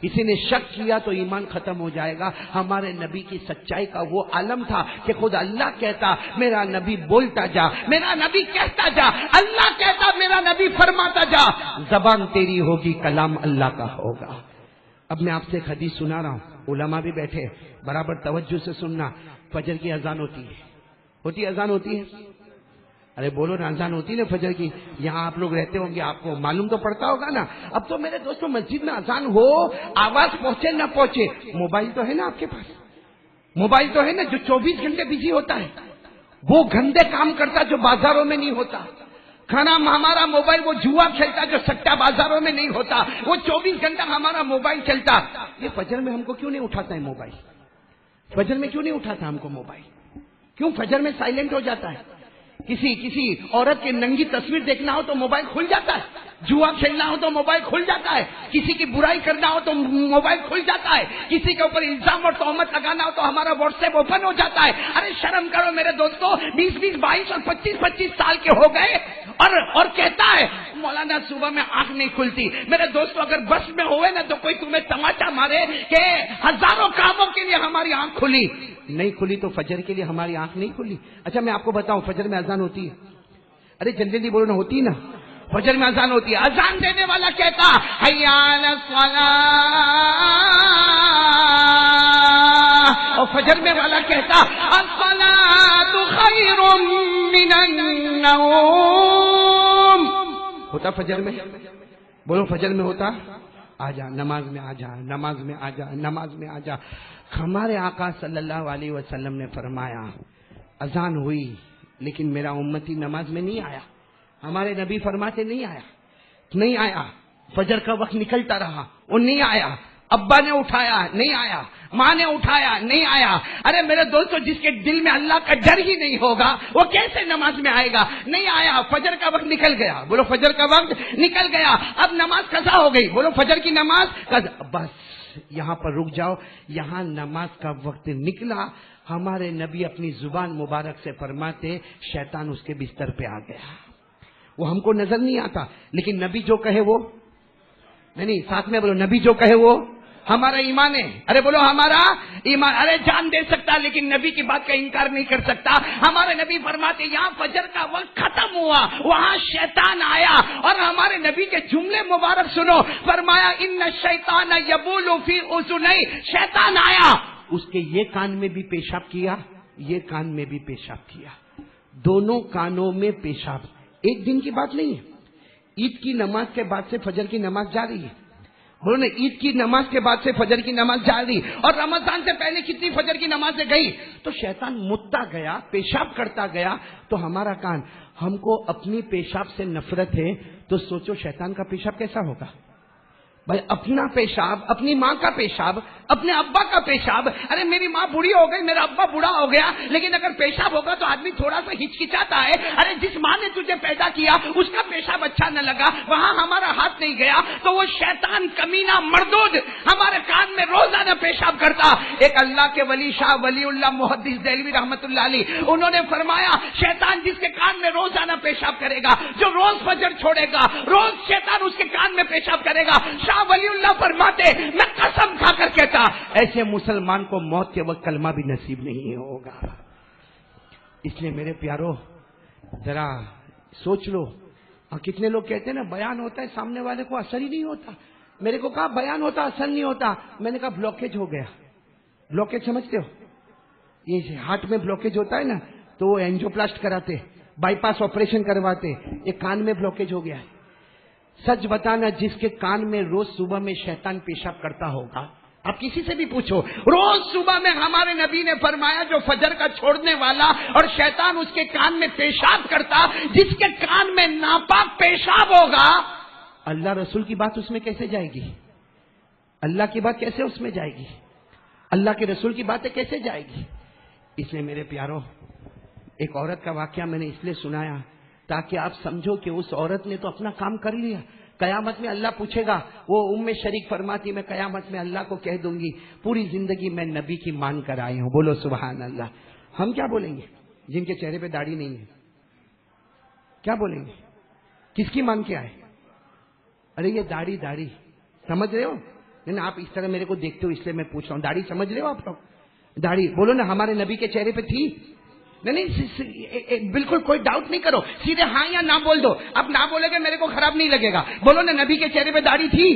کسی نے شک کیا تو ایمان ختم ہو جائے گا۔ ہمارے نبی کی سچائی کا وہ عالم تھا کہ خود اللہ کہتا میرا نبی بولتا جا، میرا نبی کہتا جا، اللہ کہتا میرا نبی فرماتا جا، زبان تیری ہوگی کلام اللہ کا ہوگا۔ اب میں آپ سے ایک حدیث سنا رہا ہوں، علماء بھی بیٹھے برابر توجہ سے سننا۔ فجر کی اذان ہوتی ہے اذان ہوتی ہے؟ ارے بولو نا، اذان ہوتی نا فجر کی؟ یہاں آپ لوگ رہتے ہوں گے، آپ کو معلوم تو پڑتا ہوگا نا۔ اب تو میرے دوستوں مسجد میں اذان ہو، آواز پہنچے نہ پہنچے، موبائل تو ہے نا آپ کے پاس، موبائل تو ہے نا جو 24 گھنٹے بزی ہوتا ہے، وہ گندے کام کرتا جو بازاروں میں نہیں ہوتا۔ کھانا ہمارا موبائل وہ جوا کھیلتا جو سٹا بازاروں میں نہیں ہوتا، وہ 24 گھنٹہ ہمارا موبائل چلتا۔ یہ فجر میں ہم کو کیوں نہیں اٹھاتا ہے موبائل؟ فجر میں کیوں نہیں اٹھاتا ہم کو موبائل؟ کیوں فجر میں سائلنٹ ہو جاتا ہے؟ کسی عورت کی ننگی تصویر دیکھنا ہو تو موبائل کھل جاتا ہے، جوا کھیلنا ہو تو موبائل کھل جاتا ہے، کسی کی برائی کرنا ہو تو موبائل کھل جاتا ہے، کسی کے اوپر الزام اور تہمت لگانا ہو تو ہمارا واٹس ایپ اوپن ہو جاتا ہے۔ ارے شرم کرو میرے دوستوں، 20 22 اور 25 سال کے ہو گئے اور کہتا ہے مولانا صبح میں آنکھ نہیں کھلتی۔ میرے دوستوں اگر بس میں ہوئے نا تو کوئی تمہیں تماچا مارے کہ ہزاروں کاموں کے لیے ہماری آنکھ کھلی، نہیں کھلی تو فجر کے لیے ہماری آنکھ نہیں کھلی۔ اچھا میں آپ کو بتاؤں فجر میں اذان ہوتی ہے؟ ارے جلدی بولو نا، ہوتی نا فجر میں اذان ہوتی ہے۔ اذان دینے والا کہتا حی علی الصلاۃ، اور فجر میں والا کہتا الصلاۃ خیر من النوم۔ ہوتا فجر میں؟ بولو فجر میں ہوتا؟ آ جا نماز میں، آ جا نماز میں، آ جا نماز میں، آ جا۔ ہمارے آقا صلی اللہ علیہ وسلم نے فرمایا اذان ہوئی لیکن میرا امتی نماز میں نہیں آیا۔ ہمارے نبی فرماتے نہیں آیا، فجر کا وقت نکلتا رہا، وہ نہیں آیا، ابا نے اٹھایا نہیں آیا، ماں نے اٹھایا نہیں آیا۔ ارے میرے دوستو جس کے دل میں اللہ کا ڈر ہی نہیں ہوگا وہ کیسے نماز میں آئے گا؟ نہیں آیا، فجر کا وقت نکل گیا، بولو فجر کا وقت نکل گیا، اب نماز قضا ہو گئی، بولو فجر کی نماز قضا۔ بس یہاں پر رک جاؤ، یہاں نماز کا وقت نکلا، ہمارے نبی اپنی زبان مبارک سے فرماتے شیطان اس کے بستر پہ آ گیا، وہ ہم کو نظر نہیں آتا، لیکن نبی جو کہے وہ نہیں، ساتھ میں بولو نبی جو کہے وہ ہمارا ایمان ہے. ارے بولو ہمارا ایمان. ارے جان دے سکتا لیکن نبی کی بات کا انکار نہیں کر سکتا. ہمارے نبی فرماتے یہاں فجر کا وقت ختم ہوا، وہاں شیطان آیا، اور ہمارے نبی کے جملے مبارک سنو. فرمایا ان الشیطان یبول فی اذنی، شیطان آیا، اس کے یہ کان میں بھی پیشاب کیا، یہ کان میں بھی پیشاب کیا، دونوں کانوں میں پیشاب. ایک دن کی بات نہیں ہے، عید کی نماز کے بعد سے فجر کی نماز جاری ہے. بولو نا، عید کی نماز کے بعد سے فجر کی نماز جاری، اور رمضان سے پہلے کتنی فجر کی نمازیں گئی. تو شیطان مدتا گیا، پیشاب کرتا گیا. تو ہمارا کان، ہم کو اپنی پیشاب سے نفرت ہے، تو سوچو شیطان کا پیشاب کیسا ہوگا. بھائی اپنا پیشاب، اپنی ماں کا پیشاب، اپنے ابا کا پیشاب. ارے میری ماں بوڑھی ہو گئی، میرا ابا بوڑھا ہو گیا، لیکن اگر پیشاب ہوگا تو آدمی تھوڑا سا ہچکچاتا ہے. ارے جس ماں نے تجھے پیدا کیا اس کا پیشاب اچھا نہ لگا، وہاں ہمارا ہاتھ نہیں گیا. تو وہ شیطان کمینہ مردود ہمارے کان میں روزانہ پیشاب کرتا. ایک اللہ کے ولی شاہ ولی اللہ محدث دہلوی رحمت اللہ علیہ، انہوں نے فرمایا شیطان جس کے کان میں روزانہ پیشاب کرے گا، جو روز فجر چھوڑے گا، روز شیطان اس کے کان میں پیشاب کرے گا. شاہ ولی اللہ فرماتے میں قسم کھا کر کہتا ایسے مسلمان کو موت کے وقت کلمہ بھی نصیب نہیں ہوگا. اس لیے میرے پیارو ذرا سوچ لو. اور کتنے لوگ کہتے ہیں نا بیان ہوتا ہے سامنے والے کو اثر ہی نہیں ہوتا. میرے کو کہا بیان ہوتا اثر نہیں ہوتا. میں نے کہا بلاکیج ہو گیا. بلاکیج سمجھتے ہو؟ یہ ہارٹ میں بلاکیج ہوتا ہے نا تو وہ اینجیوپلاسٹ کراتے، بائی پاس آپریشن کرواتے. یہ کان میں بلاکیج ہو گیا ہے. سچ بتانا، جس کے کان میں روز صبح میں شیطان پیشاب کرتا ہوگا، آپ کسی سے بھی پوچھو، روز صبح میں ہمارے نبی نے فرمایا جو فجر کا چھوڑنے والا اور شیطان اس کے کان میں پیشاب کرتا، جس کے کان میں ناپاک پیشاب ہوگا، اللہ رسول کی بات اس میں کیسے جائے گی؟ اللہ کی بات کیسے اس میں جائے گی؟ اللہ کے رسول کی باتیں کیسے جائے گی؟ اس لیے میرے پیارو، ایک عورت کا واقعہ میں نے اس لیے سنایا تاکہ آپ سمجھو کہ اس عورت نے تو اپنا کام کر لیا. قیامت میں اللہ پوچھے گا. وہ شریک فرماتی میں قیامت میں اللہ کو کہہ دوں گی پوری زندگی میں نبی کی مان کر آئی ہوں. بولو سبحان اللہ. ہم کیا بولیں گے جن کے چہرے پہ داڑھی نہیں ہے؟ کیا بولیں گے؟ کس کی مان کے آئے؟ ارے یہ داڑھی داڑھی سمجھ رہے ہو؟ نہیں آپ اس طرح میرے کو دیکھتے ہو اس لیے میں پوچھ رہا ہوں. داڑھی سمجھ رہے ہو آپ لوگ؟ داڑھی بولو نا ہمارے نبی کے چہرے پہ تھی. نہیں بالکل کوئی ڈاؤٹ نہیں کرو، سیدھے ہاں یا نہ بول دو. اب نہ بولے گا میرے کو خراب نہیں لگے گا. بولو نا نبی کے چہرے پہ داڑھی تھی؟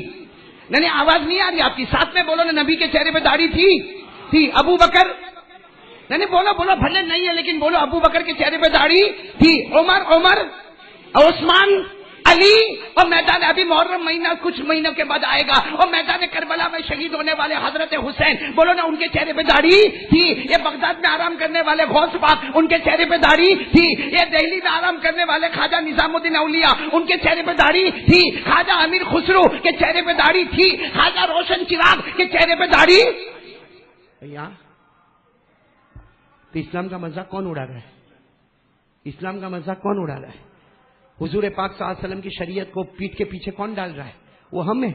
نہیں آواز نہیں آ رہی آپ کی. ساتھ میں بولو نا نبی کے چہرے پہ داڑھی تھی. ابو بکر؟ نہیں بولو بھلے نہیں ہے لیکن بولو ابو بکر کے چہرے پہ داڑھی تھی. عمر عثمان علی. اور میدان ابھی محرم مہینہ کچھ مہینوں کے بعد آئے گا، اور میدان کربلا میں شہید ہونے والے حضرت حسین، بولو نا ان کے چہرے پہ داڑھی تھی. یہ بغداد میں آرام کرنے والے غوث پاک، ان کے چہرے پہ داڑھی تھی. یہ دہلی میں آرام کرنے والے خواجہ نظام الدین اولیاء، ان کے چہرے پہ داڑھی تھی. خواجہ امیر خسرو کے چہرے پہ داڑھی تھی. خواجہ روشن چراغ کے چہرے پہ داڑھی. تو اسلام کا مذاق کون اڑا رہا ہے؟ اسلام کا مذاق کون اڑا رہا ہے؟ حضور پاک صلی اللہ علیہ وسلم کی شریعت کو پیٹ کے پیچھے کون ڈال رہا ہے؟ وہ ہم ہیں.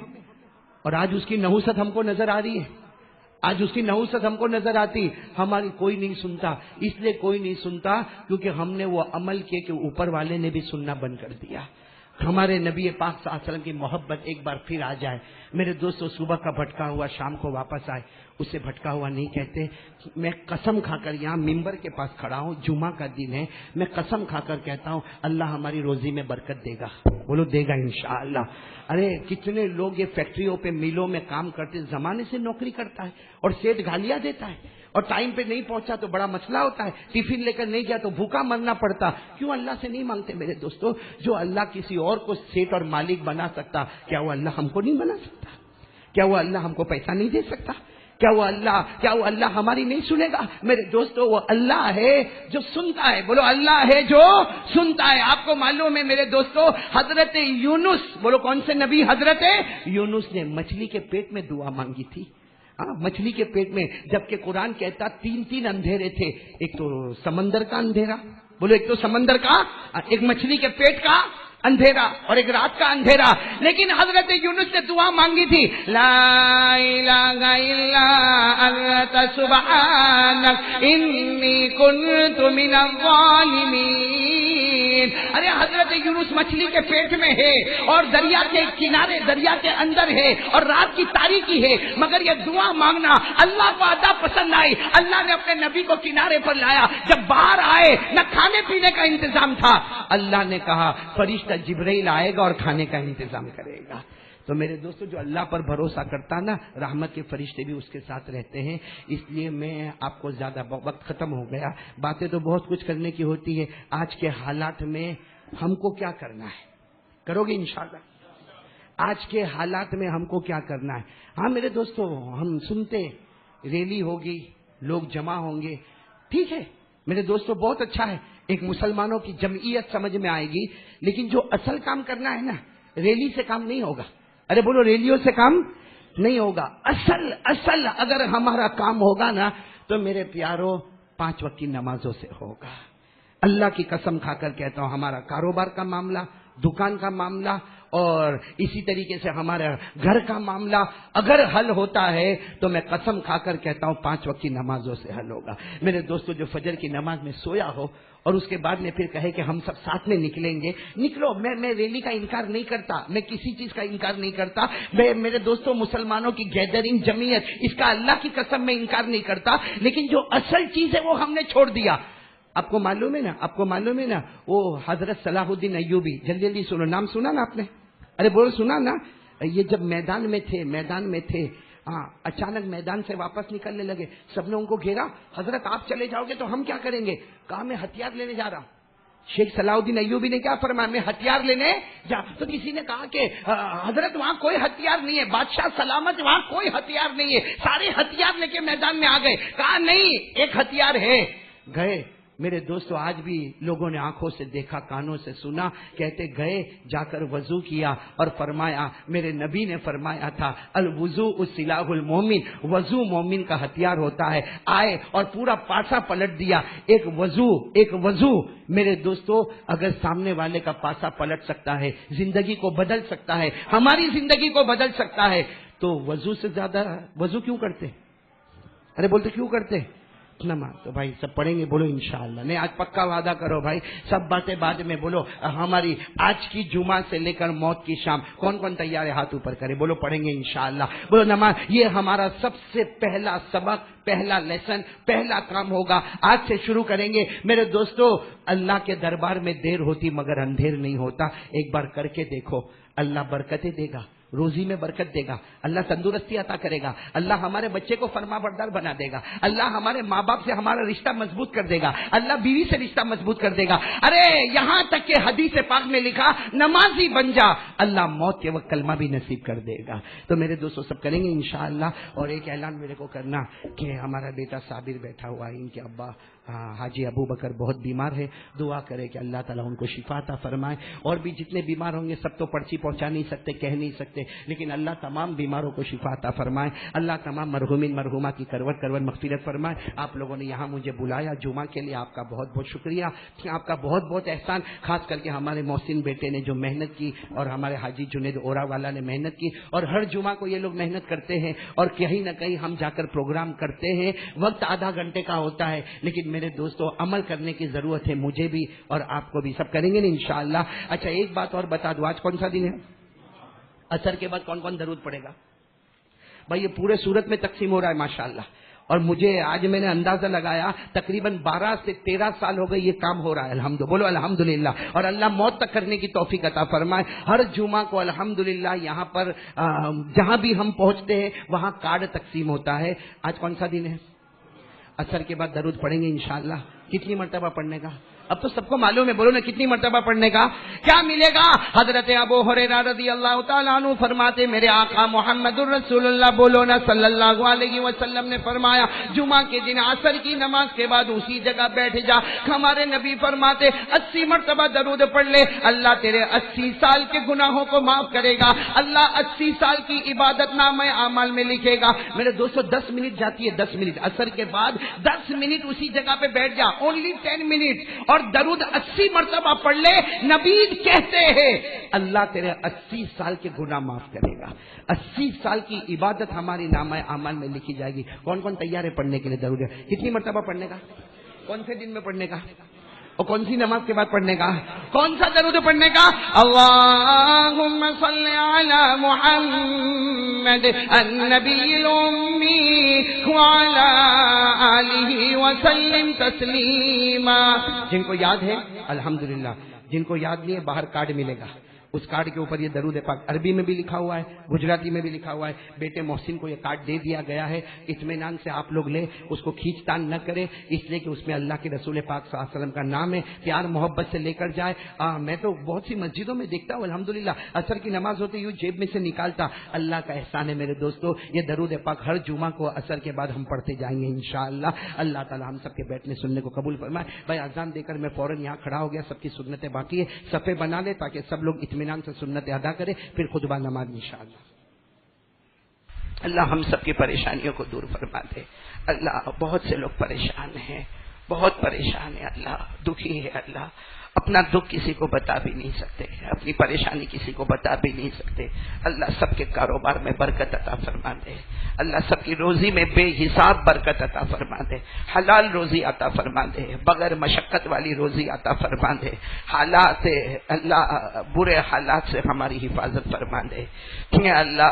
اور آج اس کی نحوست ہم کو نظر آ رہی ہے. آج اس کی نحوست ہم کو نظر آتی. ہماری کوئی نہیں سنتا. اس لیے کوئی نہیں سنتا کیونکہ ہم نے وہ عمل کیے کہ اوپر والے نے بھی سننا بند کر دیا. ہمارے نبی پاک صلی اللہ علیہ وسلم کی محبت ایک بار پھر آ جائے. میرے دوستو صبح کا بھٹکا ہوا شام کو واپس آئے، اسے بھٹکا ہوا نہیں کہتے. میں قسم کھا کر یہاں ممبر کے پاس کھڑا ہوں، جمعہ کا دن ہے، میں قسم کھا کر کہتا ہوں اللہ ہماری روزی میں برکت دے گا. بولو دے گا انشاءاللہ. ارے کتنے لوگ یہ فیکٹریوں پہ میلوں میں کام کرتے، زمانے سے نوکری کرتا ہے اور سیٹ گالیاں دیتا ہے، اور ٹائم پہ نہیں پہنچا تو بڑا مسئلہ ہوتا ہے، ٹفن لے کر نہیں گیا تو بھوکا مرنا پڑتا. کیوں اللہ سے نہیں مانگتے میرے دوستو؟ جو اللہ کسی اور کو سیٹ اور مالک بنا سکتا، کیا وہ اللہ ہم کو نہیں بنا سکتا؟ کیا وہ اللہ ہم کو پیسہ نہیں دے سکتا؟ کیا وہ اللہ ہماری نہیں سنے گا؟ میرے دوستو وہ اللہ ہے جو سنتا ہے. بولو اللہ ہے جو سنتا ہے. آپ کو معلوم ہے میرے دوستو حضرت یونس، بولو کون سے نبی؟ حضرت یونس نے مچھلی کے پیٹ میں دعا مانگی تھی. مچھلی کے پیٹ میں، جبکہ قرآن کہتا تین اندھیرے تھے. ایک تو سمندر کا اندھیرا، بولو ایک تو سمندر کا، ایک مچھلی کے پیٹ کا اندھیرا، اور ایک رات کا اندھیرا. لیکن حضرت یونس نے دعا مانگی تھی، لا الہ الا انت سبحانک انی کنت من الظالمین. العالمین. ارے حضرت یونس مچھلی کے پیٹ میں ہے اور دریا کے کنارے دریا کے اندر ہے اور رات کی تاریکی ہے, مگر یہ دعا مانگنا اللہ کو ادا پسند آئی. اللہ نے اپنے نبی کو کنارے پر لایا. جب باہر آئے نہ کھانے پینے کا انتظام تھا, اللہ نے کہا فرشتہ جبرائیل آئے گا اور کھانے کا انتظام کرے گا. تو میرے دوستو جو اللہ پر بھروسہ کرتا نا, رحمت کے فرشتے بھی اس کے ساتھ رہتے ہیں. اس لیے میں آپ کو زیادہ وقت ختم ہو گیا, باتیں تو بہت کچھ کرنے کی ہوتی ہے. آج کے حالات میں ہم کو کیا کرنا ہے, کرو گے انشاءاللہ. آج کے حالات میں ہم کو کیا کرنا ہے. ہاں میرے دوستو, ہم سنتے ریلی ہوگی, لوگ جمع ہوں گے, ٹھیک ہے میرے دوستو, بہت اچھا ہے, ایک مسلمانوں کی جمعیت سمجھ میں آئے گی. لیکن جو اصل کام کرنا ہے نا, ریلی سے کام نہیں ہوگا. ارے بولو, ریلیوں سے کام نہیں ہوگا. اصل اگر ہمارا کام ہوگا نا تو میرے پیاروں 5 وقت کی نمازوں سے ہوگا. اللہ کی قسم کھا کر کہتا ہوں, ہمارا کاروبار کا معاملہ, دکان کا معاملہ اور اسی طریقے سے ہمارا گھر کا معاملہ اگر حل ہوتا ہے تو میں قسم کھا کر کہتا ہوں 5 وقت کی نمازوں سے حل ہوگا. میرے دوستو, جو فجر کی نماز میں سویا ہو اور اس کے بعد میں پھر کہے کہ ہم سب ساتھ میں نکلیں گے, نکلو. میں ریلی کا انکار نہیں کرتا, میں کسی چیز کا انکار نہیں کرتا. میں میرے دوستوں مسلمانوں کی گیدرنگ جمعیت, اس کا اللہ کی قسم میں انکار نہیں کرتا. لیکن جو اصل چیز ہے وہ ہم نے چھوڑ دیا. آپ کو معلوم ہے نا, وہ حضرت صلاح الدین ایوبی, جلدی جلدی سنو, نام سنا نا آپ نے؟ ارے بولو سنا نا. یہ جب میدان میں تھے اچانک میدان سے واپس نکلنے لگے. سب نے ان کو گھیرا, حضرت آپ چلے جاؤ گے تو ہم کیا کریں گے؟ کہا میں ہتھیار لینے جا رہا ہوں. شیخ صلاح الدین ایوبی نے کیا فرمایا؟ میں ہتھیار لینے جا. تو کسی نے کہا کہ حضرت وہاں کوئی ہتھیار نہیں ہے, بادشاہ سلامت وہاں کوئی ہتھیار نہیں ہے, سارے ہتھیار لے کے میدان میں آ گئے. کہا نہیں, ایک ہتھیار ہے. گئے. میرے دوستو, آج بھی لوگوں نے آنکھوں سے دیکھا, کانوں سے سنا, کہتے گئے, جا کر وضو کیا اور فرمایا, میرے نبی نے فرمایا تھا الوضوء سلاح المومن, وضو مومن کا ہتھیار ہوتا ہے. آئے اور پورا پاسا پلٹ دیا. ایک وضو میرے دوستو, اگر سامنے والے کا پاسا پلٹ سکتا ہے, زندگی کو بدل سکتا ہے, ہماری زندگی کو بدل سکتا ہے, تو وضو سے زیادہ وضو کیوں کرتے؟ ارے بولتے کیوں کرتے؟ نماز تو بھائی سب پڑھیں گے, بولو انشاءاللہ. نہیں, آج پکا وعدہ کرو بھائی, سب باتیں بعد میں بولو. ہماری آج کی جمعہ سے لے کر موت کی شام, کون کون تیار ہے ہاتھ اوپر کرے, بولو پڑھیں گے انشاءاللہ. بولو نماز, یہ ہمارا سب سے پہلا سبق, پہلا لیسن, پہلا کام ہوگا. آج سے شروع کریں گے. میرے دوستو, اللہ کے دربار میں دیر ہوتی مگر اندھیر نہیں ہوتا. ایک بار کر کے دیکھو, اللہ برکتیں دے گا, روزی میں برکت دے گا, اللہ تندرستی عطا کرے گا, اللہ ہمارے بچے کو فرما بردار بنا دے گا, اللہ ہمارے ماں باپ سے ہمارا رشتہ مضبوط کر دے گا, اللہ بیوی سے رشتہ مضبوط کر دے گا. ارے یہاں تک کہ حدیث پاک میں لکھا نمازی بن جا, اللہ موت کے وقت کلمہ بھی نصیب کر دے گا. تو میرے دوستوں سب کریں گے انشاءاللہ. اور ایک اعلان میرے کو کرنا کہ ہمارا بیٹا صابر بیٹھا ہوا ہے, ان کے ابا حاجی ابو بکر بہت بیمار ہے, دعا کرے کہ اللہ تعالیٰ ان کو شفا عطا فرمائے. اور بھی جتنے بیمار ہوں گے سب تو پرچی پہنچا نہیں سکتے, کہہ نہیں سکتے, لیکن اللہ تمام بیماروں کو شفا عطا فرمائے. اللہ تمام مرحومین مرحومات کی کروٹ مغفرت فرمائے. آپ لوگوں نے یہاں مجھے بلایا جمعہ کے لیے, آپ کا بہت بہت شکریہ, آپ کا بہت بہت احسان. خاص کر کے ہمارے محسن بیٹے نے جو محنت کی اور ہمارے حاجی جنید اورا والا نے محنت کی, اور ہر جمعہ کو یہ لوگ محنت کرتے ہیں اور کہیں نہ کہیں ہم جا کر پروگرام کرتے ہیں. وقت آدھا گھنٹے کا ہوتا ہے, لیکن میرے دوستوں عمل کرنے کی ضرورت ہے, مجھے بھی اور آپ کو بھی. سب کریں گے نا انشاءاللہ. اچھا ایک بات اور بتا دوں, آج کون سا دن ہے؟ عصر کے بعد کون کون درود پڑے گا بھائی؟ یہ پورے سورت میں تقسیم ہو رہا ہے ماشاءاللہ. اور مجھے آج میں نے اندازہ لگایا تقریباً 12 سے 13 سال ہو گئے یہ کام ہو رہا ہے. بولو الحمدللہ. اور اللہ موت تک کرنے کی توفیق عطا فرمائے. ہر جمعہ کو الحمدللہ یہاں پر جہاں بھی ہم پہنچتے ہیں وہاں کارڈ تقسیم ہوتا ہے. آج کون سا دن ہے؟ عصر کے بعد درود پڑھیں گے انشاءاللہ. کتنی مرتبہ پڑھنے کا؟ اب تو سب کو معلوم ہے, بولو نا کتنی مرتبہ پڑھنے کا؟ کیا ملے گا؟ حضرت ابو ہریرہ رضی اللہ تعالیٰ عنہ فرماتے میرے آقا محمد الرسول اللہ, بولو نا صلی اللہ علیہ وسلم نے فرمایا جمعہ کے دن عصر کی نماز کے بعد اسی جگہ بیٹھ جا. ہمارے نبی فرماتے 80 مرتبہ درود پڑھ لے, اللہ تیرے 80 سال کے گناہوں کو معاف کرے گا, اللہ 80 سال کی عبادت نامہ اعمال میں لکھے گا. میرے دوستو 10 منٹ جاتی ہے, 10 منٹ عصر کے بعد 10 منٹ اسی جگہ پہ بیٹھ جا, اونلی 10 منٹ, اور درود 80 مرتبہ پڑھ لے. نبی کہتے ہیں اللہ تیرے 80 سال کے گناہ معاف کرے گا. 80 سال کی عبادت ہماری نامہ اعمال میں لکھی جائے گی. کون کون تیار ہے پڑھنے کے لیے درود؟ کتنی مرتبہ پڑھنے کا؟ کون سے دن میں پڑھنے کا؟ اور کون سی نماز کے بعد پڑھنے کا؟ کون سا درود پڑھنے کا؟ اللہم صلی علی محمد النبی الامی وعلی آلہ وسلم تسلیما۔ جن کو یاد ہے الحمدللہ، جن کو یاد نہیں ہے باہر کارڈ ملے گا، اس کارڈ کے اوپر یہ درود پاک عربی میں بھی لکھا ہوا ہے، گجراتی میں بھی لکھا ہوا ہے۔ بیٹے محسن کو یہ کارڈ دے دیا گیا ہے، اطمینان سے آپ لوگ لیں، اس کو کھینچ تان نہ کریں، اس لیے کہ اس میں اللہ کے رسول پاک صلی اللہ علیہ وسلم کا نام ہے، پیار محبت سے لے کر جائے۔ میں تو بہت سی مسجدوں میں دیکھتا ہوں الحمدللہ عصر کی نماز ہوتے یوں جیب میں سے نکالتا۔ اللہ کا احسان ہے میرے دوستو، یہ درود پاک ہر جمعہ کو عصر کے بعد ہم پڑھتے جائیں گے انشاءاللہ۔ اللہ تعالی ہم سب کے بیٹھنے سننے کو قبول فرمائے۔ بھائی اذان دے کر میں فوراً یہاں کھڑا ہو گیا، سب کی سنتیں باقی ہے، صفے بنا لے تاکہ سب لوگ اطمینان سے سنتیں ادا کرے، پھر خطبہ نماز انشاءاللہ۔ اللہ ہم سب کی پریشانیوں کو دور فرما دے۔ اللہ بہت سے لوگ پریشان ہیں، بہت پریشان ہے، اللہ دکھی ہے، اللہ اپنا دکھ کسی کو بتا بھی نہیں سکتے، اپنی پریشانی کسی کو بتا بھی نہیں سکتے۔ اللہ سب کے کاروبار میں برکت عطا فرما دے، اللہ سب کی روزی میں بے حساب برکت عطا فرما دے، حلال روزی عطا فرما دے، بغیر مشقت والی روزی عطا فرما دے، حالات اللہ برے حالات سے ہماری حفاظت فرما دے، اللہ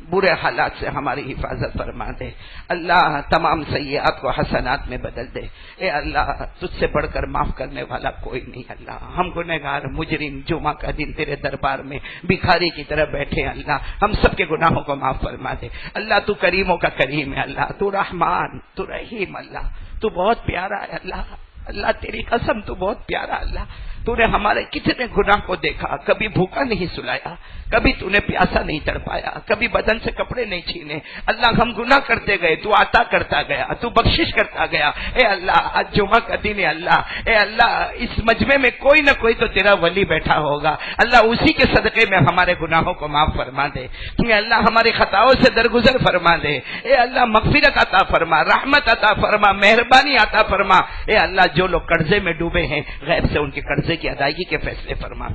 برے حالات سے ہماری حفاظت فرما دے، اللہ تمام سیئات کو حسنات میں بدل دے۔ اے اللہ تجھ سے بڑھ کر معاف کرنے والا کوئی نہیں اللہ، ہم گنہگار مجرم جمعہ کا دن تیرے دربار میں بھکاری کی طرح بیٹھے، اللہ ہم سب کے گناہوں کو معاف فرما دے۔ اللہ تو کریموں کا کریم ہے، اللہ تو رحمان تو رحیم، اللہ تو بہت پیارا ہے، اللہ اللہ تیری قسم تو بہت پیارا، اللہ تو نے ہمارے کتنے گناہ کو دیکھا، کبھی بھوکا نہیں سلایا، کبھی تو نے پیاسا نہیں تڑپایا، کبھی بدن سے کپڑے نہیں چھینے، اللہ ہم گناہ کرتے گئے، تو عطا کرتا گیا، تو بخشش کرتا گیا۔ اے اللہ آج جمعہ کا دن ہے، اللہ اے اللہ اس مجمع میں کوئی نہ کوئی تو تیرا ولی بیٹھا ہوگا، اللہ اسی کے صدقے میں ہمارے گناہوں کو معاف فرما دے، اے اللہ ہماری خطاؤں سے درگزر فرما دے، اے اللہ مغفرت عطا فرما، رحمت عطا فرما، مہربانی عطا فرما۔ اے اللہ جو لوگ قرضے میں ڈوبے ہیں غیب سے ان کے قرضے کی ادائیگی کے فیصلے فرما،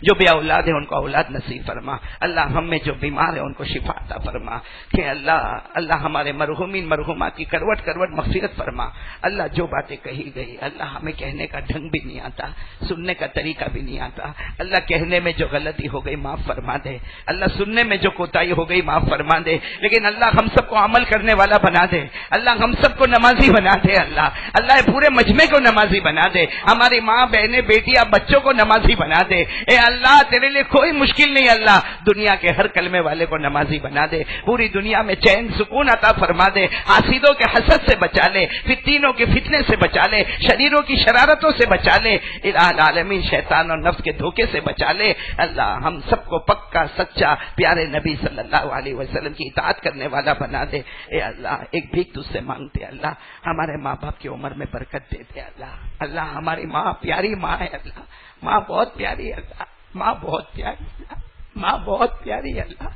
جو بے اولاد ہیں ان کو اولاد نصیب فرما، اللہ ہم میں جو بیمار ہیں ان کو شفا عطا فرما، کہ اللہ ہمارے مرحومین مرحومات کی کروٹ کروٹ مغفرت فرما۔ اللہ جو باتیں کہی گئی اللہ ہمیں کہنے کا ڈھنگ بھی نہیں آتا، سننے کا طریقہ بھی نہیں آتا، اللہ کہنے میں جو غلطی ہو گئی معاف فرما دے، اللہ سننے میں جو کوتاہی ہو گئی معاف فرما دے، لیکن اللہ ہم سب کو عمل کرنے والا بنا دے، اللہ ہم سب کو نمازی بنا دے، اللہ پورے مجمع کو نمازی بنا دے، ہماری ماں بہنیں بیٹیاں بچوں کو نمازی بنا دے۔ اے اللہ تیرے لیے کوئی مشکل نہیں، اللہ دنیا کے ہر کلمے والے کو نمازی بنا دے، پوری دنیا میں چین سکون عطا فرما دے، حاسدوں کے حسد سے بچا لے، فتنوں کے فتنے سے بچا لے، شریروں کی شرارتوں سے بچا لے، الہ العالمین شیطان اور نفس کے دھوکے سے بچا لے۔ اللہ ہم سب کو پکا سچا پیارے نبی صلی اللہ علیہ وسلم کی اطاعت کرنے والا بنا دے۔ اے اللہ ایک بھیک تجھ سے مانگتے، اللہ ہمارے ماں باپ کی عمر میں برکت دے دے، اللہ ہماری ماں پیاری ماں ہے، اللہ ماں بہت پیاری ہے، اللہ ماں بہت پیاری، اللہ ماں بہت پیاری، اللہ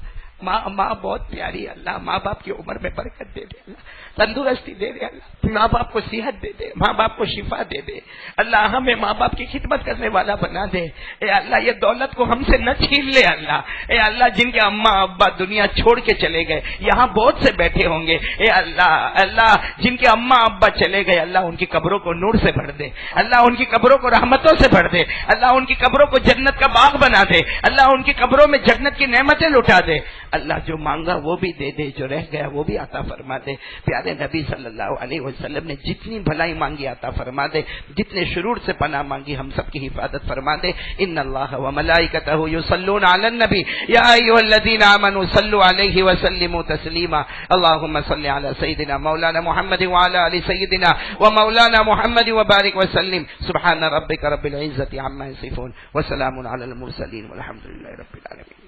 ماں بہت پیاری، اللہ ماں باپ کی عمر میں برکت دے دے، اللہ تندرستی دے دے، اللہ ماں باپ کو صحت دے دے، ماں باپ کو شفا دے دے، اللہ ہمیں ماں باپ کی خدمت کرنے والا بنا دے۔ اے اللہ یہ دولت کو ہم سے نہ چھین لے، اللہ اے اللہ جن کے اماں ابا دنیا چھوڑ کے چلے گئے یہاں بہت سے بیٹھے ہوں گے، اے اللہ جن کے اماں ابا چلے گئے اللہ ان کی قبروں کو نور سے بھر دے، اللہ ان کی قبروں کو رحمتوں سے بھر دے، اللہ ان کی قبروں کو جنت کا باغ بنا دے، اللہ ان کی قبروں میں جنت کی نعمتیں لٹا دے، اللہ جو مانگا وہ بھی دے دے، جو رہ گیا وہ بھی عطا فرما دے۔ پیارے نبی صلی اللہ علیہ وسلم نے جتنی بھلائی مانگی عطا فرما دے، جتنے شرور سے پناہ مانگی ہم سب کی حفاظت فرما دے۔ ان اللہ و ملائکتہ یصلون علی النبی یا ایھا الذین آمنوا صلوا علیہ وسلموا تسلیما۔ اللهم صل علی سیدنا مولانا محمد وعلی آل سیدنا ومولانا محمد وبارک وسلم۔ سبحان ربک رب العزة عما یصفون وسلام علی المرسلین والحمد للہ رب العالمین۔